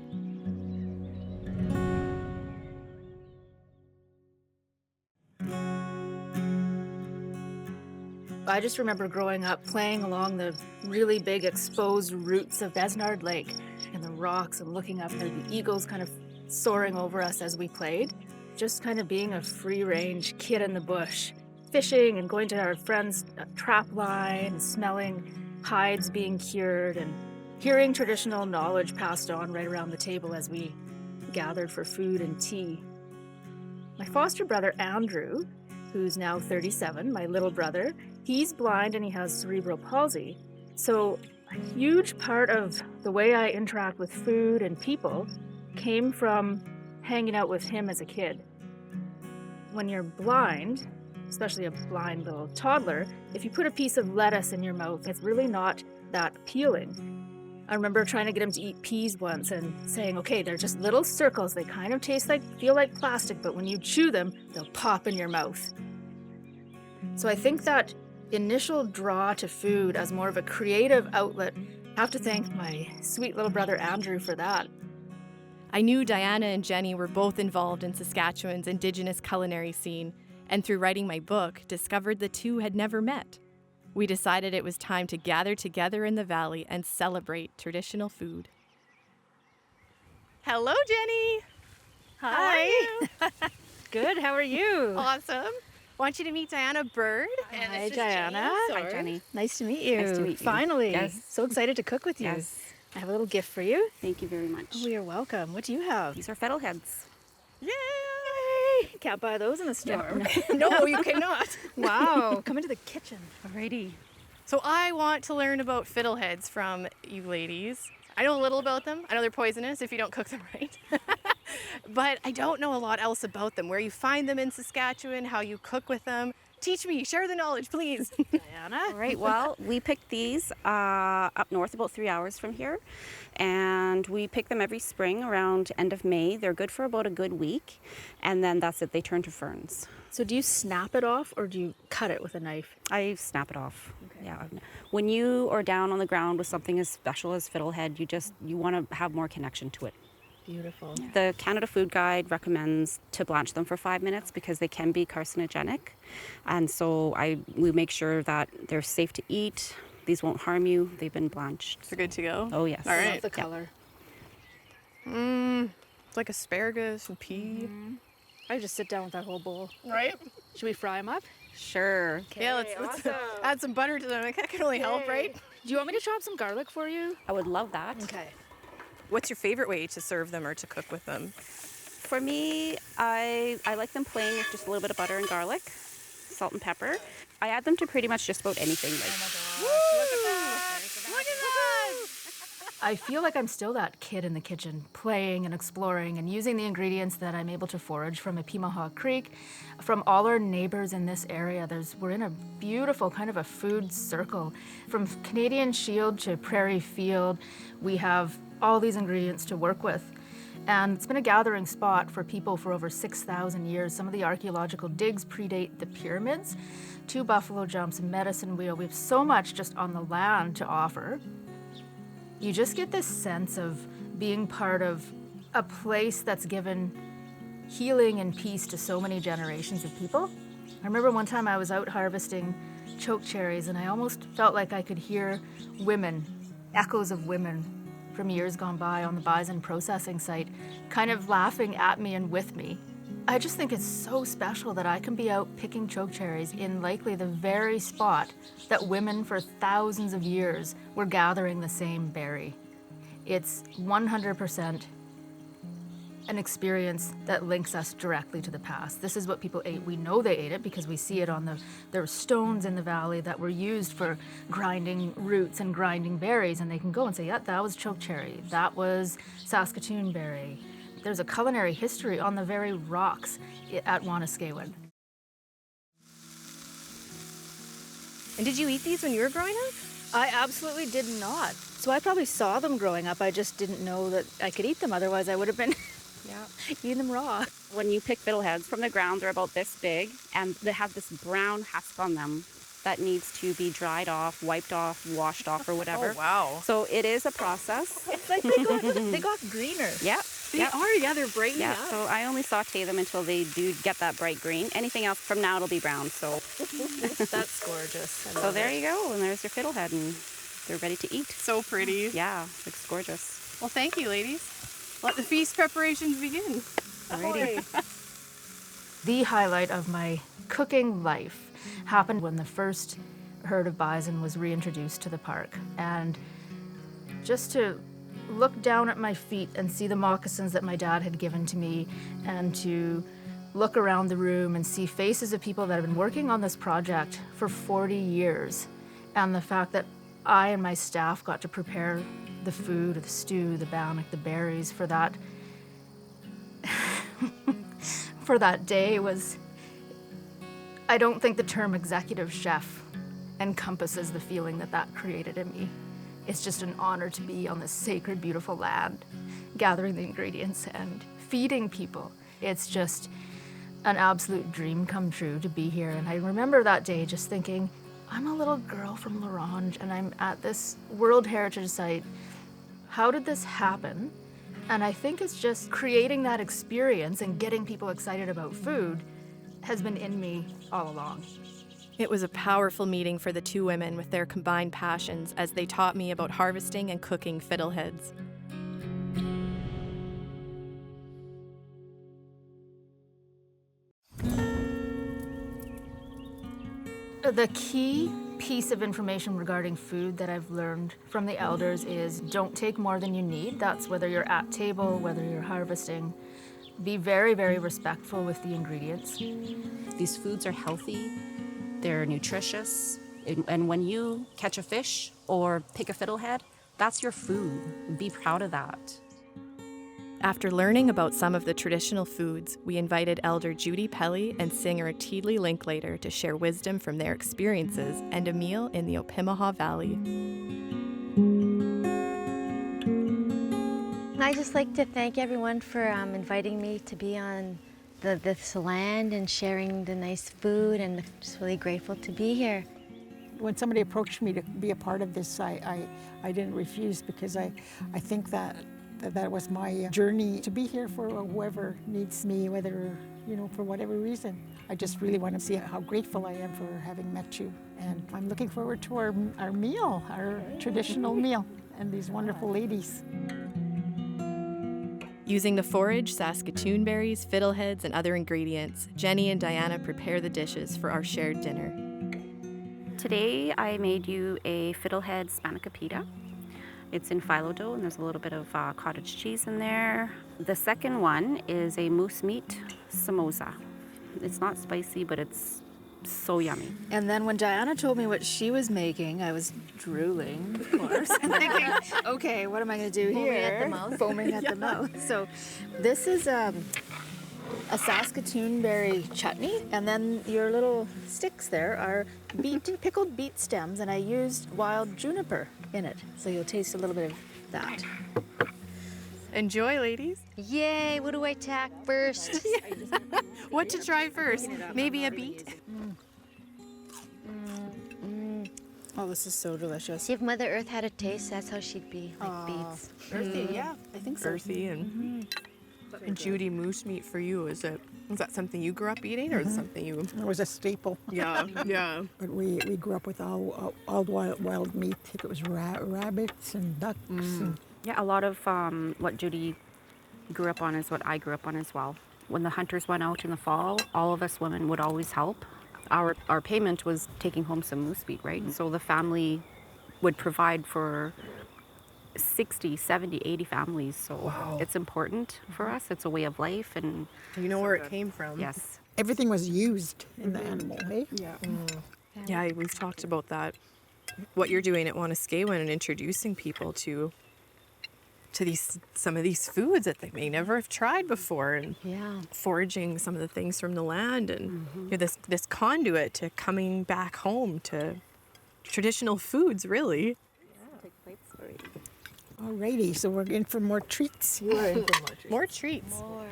I just remember growing up playing along the really big exposed roots of Besnard Lake and the rocks and looking up at the eagles kind of soaring over us as we played. Just kind of being a free-range kid in the bush, fishing and going to our friends' trap line, and smelling hides being cured and hearing traditional knowledge passed on right around the table as we gathered for food and tea. My foster brother Andrew, who's now 37, my little brother, he's blind and he has cerebral palsy. So a huge part of the way I interact with food and people came from hanging out with him as a kid. When you're blind, especially a blind little toddler, if you put a piece of lettuce in your mouth, it's really not that appealing. I remember trying to get him to eat peas once and saying, okay, they're just little circles. They kind of feel like plastic, but when you chew them, they'll pop in your mouth. So I think that initial draw to food as more of a creative outlet, I have to thank my sweet little brother Andrew for that. I knew Diana and Jenny were both involved in Saskatchewan's Indigenous culinary scene, and through writing my book, discovered the two had never met. We decided it was time to gather together in the valley and celebrate traditional food. Hello, Jenny. Hi. Good, how are you? Awesome. Want you to meet Diana Bird. And Hi, this is Diana. Jenny. Hi, Jenny. Nice to meet you. Nice to meet you. Finally. Yes. So excited to cook with you. Yes. I have a little gift for you. Thank you very much. Oh, you're welcome. What do you have? These are fiddleheads. Yay! Can't buy those in the store. No, you cannot. Wow. Come into the kitchen. Alrighty. So I want to learn about fiddleheads from you ladies. I know a little about them. I know they're poisonous if you don't cook them right. But I don't know a lot else about them. Where you find them in Saskatchewan, how you cook with them. Teach me, share the knowledge, please. Diana? All right, well, we picked these up north about 3 hours from here. And we pick them every spring around end of May. They're good for about a good week. And then that's it, they turn to ferns. So do you snap it off or do you cut it with a knife? I snap it off. Okay. Yeah. When you are down on the ground with something as special as fiddlehead, you want to have more connection to it. Beautiful. The Canada Food Guide recommends to blanch them for 5 minutes because they can be carcinogenic. And so we make sure that they're safe to eat. These won't harm you. They've been blanched. They're good to go? Oh, yes. All right. I love the color. It's like asparagus and pea. I just sit down with that whole bowl. Right? Should we fry them up? Sure. Yeah, let's add some butter to them. That can only help, right? Do you want me to chop some garlic for you? I would love that. Okay. What's your favorite way to serve them or to cook with them? For me, I like them plain with just a little bit of butter and garlic, salt and pepper. I add them to pretty much just about anything. Look at that! Look at that! I feel like I'm still that kid in the kitchen, playing and exploring and using the ingredients that I'm able to forage from Ep1-3 Creek, from all our neighbors in this area. We're in a beautiful kind of a food circle. From Canadian Shield to Prairie Field, we have all these ingredients to work with. And it's been a gathering spot for people for over 6,000 years. Some of the archaeological digs predate the pyramids. 2 buffalo jumps, medicine wheel. We have so much just on the land to offer. You just get this sense of being part of a place that's given healing and peace to so many generations of people. I remember one time I was out harvesting chokecherries and I almost felt like I could hear women, echoes of women from years gone by on the bison processing site, kind of laughing at me and with me. I just think it's so special that I can be out picking chokecherries in likely the very spot that women for thousands of years were gathering the same berry. It's 100% an experience that links us directly to the past. This is what people ate. We know they ate it because we see it on there were stones in the valley that were used for grinding roots and grinding berries, and they can go and say, yeah, that was chokecherry, that was Saskatoon berry. There's a culinary history on the very rocks at Wanuskewin. And did you eat these when you were growing up? I absolutely did not. So I probably saw them growing up. I just didn't know that I could eat them. Otherwise, I would have been eating them raw. When you pick fiddleheads from the ground, they're about this big, and they have this brown husk on them that needs to be dried off, wiped off, washed off, or whatever. Oh, wow. So it is a process. It's like they got greener. Yeah. They are, yeah, they're brightening Yeah, up. so I only saute them until they do get that bright green. Anything else from now it'll be brown, so. That's gorgeous. I So love there it. you go, and there's your fiddlehead, and they're ready to eat. So pretty. Yeah, looks gorgeous. Well, thank you, ladies. Let the feast preparations begin. Alrighty. The highlight of my cooking life happened when the first herd of bison was reintroduced to the park. And just to look down at my feet and see the moccasins that my dad had given to me, and to look around the room and see faces of people that have been working on this project for 40 years, and the fact that I and my staff got to prepare the food, the stew, the bannock, the berries for that for that day was, I don't think the term executive chef encompasses the feeling that that created in me. It's just an honor to be on this sacred, beautiful land, gathering the ingredients and feeding people. It's just an absolute dream come true to be here. And I remember that day just thinking, I'm a little girl from L'Orange and I'm at this World Heritage Site. How did this happen? And I think it's just creating that experience and getting people excited about food has been in me all along. It was a powerful meeting for the two women with their combined passions as they taught me about harvesting and cooking fiddleheads. The key piece of information regarding food that I've learned from the elders is don't take more than you need. That's whether you're at table, whether you're harvesting. Be very, very respectful with the ingredients. These foods are healthy, they're nutritious, and when you catch a fish or pick a fiddlehead, that's your food. Be proud of that. After learning about some of the traditional foods, we invited Elder Judy Pelly and singer Teedley Linklater to share wisdom from their experiences and a meal in the Opimihaw Valley. I'd just like to thank everyone for inviting me to be on this land and sharing the nice food, and just really grateful to be here. When somebody approached me to be a part of this, I didn't refuse, because I think that was my journey to be here for whoever needs me, whether, for whatever reason. I just really want to see how grateful I am for having met you. And I'm looking forward to our meal, our traditional meal, and these wonderful ladies. Using the forage, Saskatoon berries, fiddleheads, and other ingredients, Jenny and Diana prepare the dishes for our shared dinner. Today I made you a fiddlehead spanakopita. It's in phyllo dough, and there's a little bit of cottage cheese in there. The second one is a moose meat samosa. It's not spicy, but it's so yummy. And then when Diana told me what she was making, I was drooling, of course, and thinking, okay, what am I going to do Foaming here? at the mouth. Foaming at the mouth. So this is a Saskatoon berry chutney, and then your little sticks there are pickled beet stems, and I used wild juniper in it. So you'll taste a little bit of that. Enjoy, ladies. Yay, what do I tack first? What to try first? Maybe a beet? Oh, this is so delicious. See, if Mother Earth had a taste, that's how she'd be, like beets. Earthy, yeah, I think so. Earthy and Judy, moose meat for you, is that something you grew up eating, or is it something you? It was a staple. Yeah, yeah. But we grew up with all wild meat. If it was rabbits and ducks. And Yeah, a lot of what Judy grew up on is what I grew up on as well. When the hunters went out in the fall, all of us women would always help. Our payment was taking home some moose meat, right? So the family would provide for 60, 70, 80 families. So it's important for us. It's a way of life, and You know where it came from. yes. everything was used in the animal, eh? Yeah. Yeah, we've talked about that. What you're doing at Wanuskewin and introducing people to some of these foods that they may never have tried before, and foraging some of the things from the land, and this conduit to coming back home to traditional foods, really. Alrighty, so we're in for more treats. You are in for more treats. More treats. Or,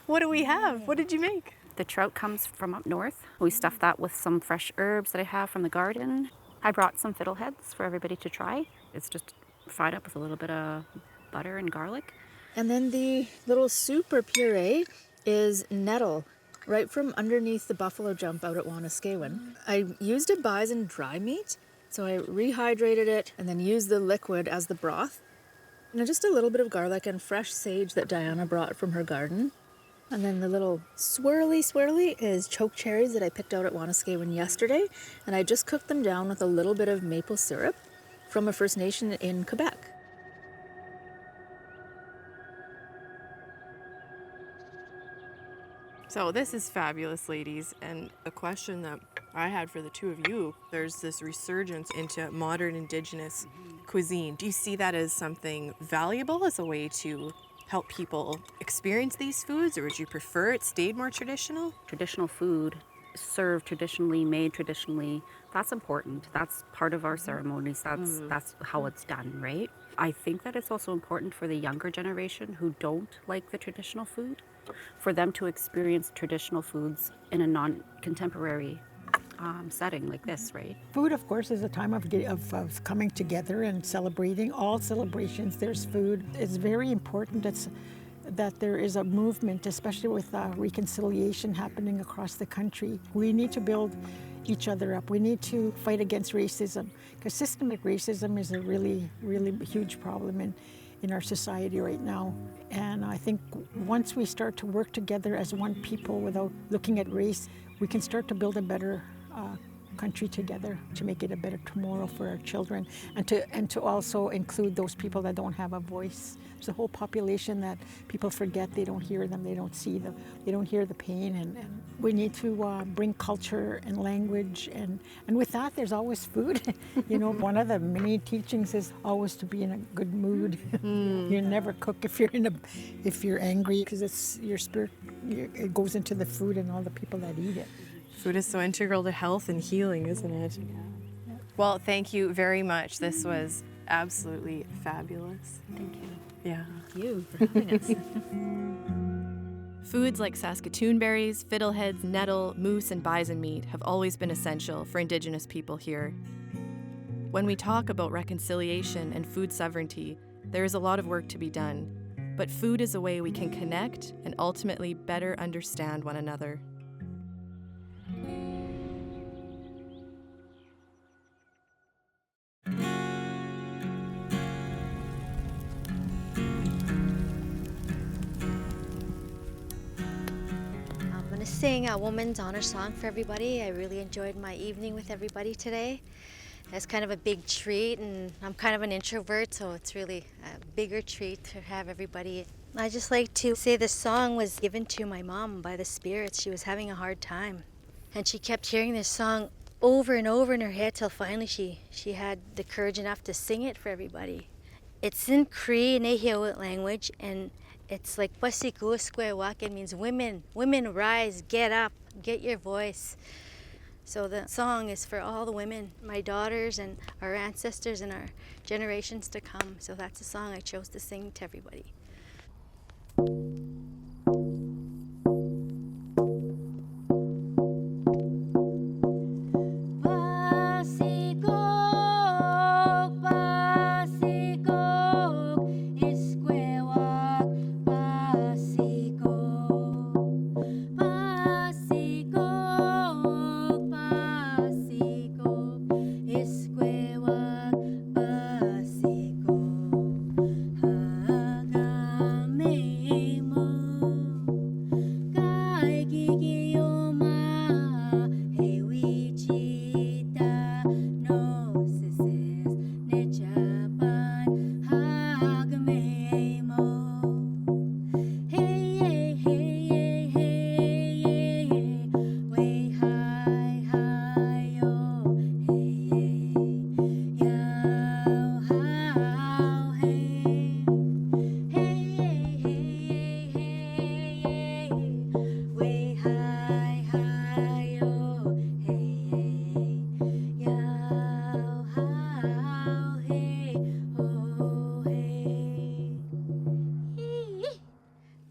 What do we have? What did you make? The trout comes from up north. We stuffed that with some fresh herbs that I have from the garden. I brought some fiddleheads for everybody to try. It's just fried up with a little bit of butter and garlic. And then the little soup or puree is nettle, right from underneath the buffalo jump out at Wanuskewin. I used a bison dry meat, so I rehydrated it and then used the liquid as the broth. And just a little bit of garlic and fresh sage that Diana brought from her garden. And then the little swirly is choke cherries that I picked out at Wanuskewin yesterday, and I just cooked them down with a little bit of maple syrup from a First Nation in Quebec. So this is fabulous, ladies, and the question that I had for the two of you, there's this resurgence into modern Indigenous cuisine. Do you see that as something valuable, as a way to help people experience these foods, or would you prefer it stayed more traditional? Traditional food, served traditionally, made traditionally, that's important. That's part of our ceremonies. That's how it's done, right? I think that it's also important for the younger generation who don't like the traditional food, for them to experience traditional foods in a non-contemporary setting like this, right? Food, of course, is a time of coming together and celebrating. All celebrations, there's food. It's very important that there is a movement, especially with reconciliation happening across the country. We need to build each other up. We need to fight against racism, because systemic racism is a really, really huge problem in our society right now. And I think once we start to work together as one people without looking at race, we can start to build a better country together, to make it a better tomorrow for our children, and to also include those people that don't have a voice. There's a whole population that people forget. They don't hear them, they don't see them, they don't hear the pain, and we need to bring culture and language, and with that there's always food. You know, one of the many teachings is always to be in a good mood. You never cook if you're angry, because it's your spirit, it goes into the food and all the people that eat it. Food is so integral to health and healing, isn't it? Yeah. Well, thank you very much. This was absolutely fabulous. Thank you. Yeah. Thank you for having us. Foods like Saskatoon berries, fiddleheads, nettle, moose, and bison meat have always been essential for Indigenous people here. When we talk about reconciliation and food sovereignty, there is a lot of work to be done, but food is a way we can connect and ultimately better understand one another. I'm going to sing a Woman's Honor song for everybody. I really enjoyed my evening with everybody today. It's kind of a big treat, and I'm kind of an introvert, so it's really a bigger treat to have everybody. I just like to say this song was given to my mom by the spirits. She was having a hard time, and she kept hearing this song over and over in her head till finally she had the courage enough to sing it for everybody. It's in Cree Nehiyawit language, and it's like Pasiku Square Walk. It means women rise, get up, get your voice. So the song is for all the women, my daughters and our ancestors and our generations to come. So that's a song I chose to sing to everybody.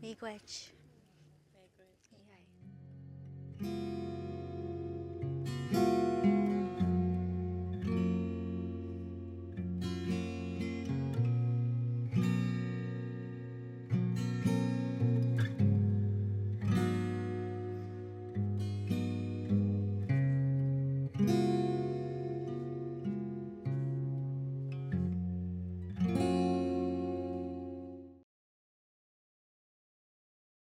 Miigwech.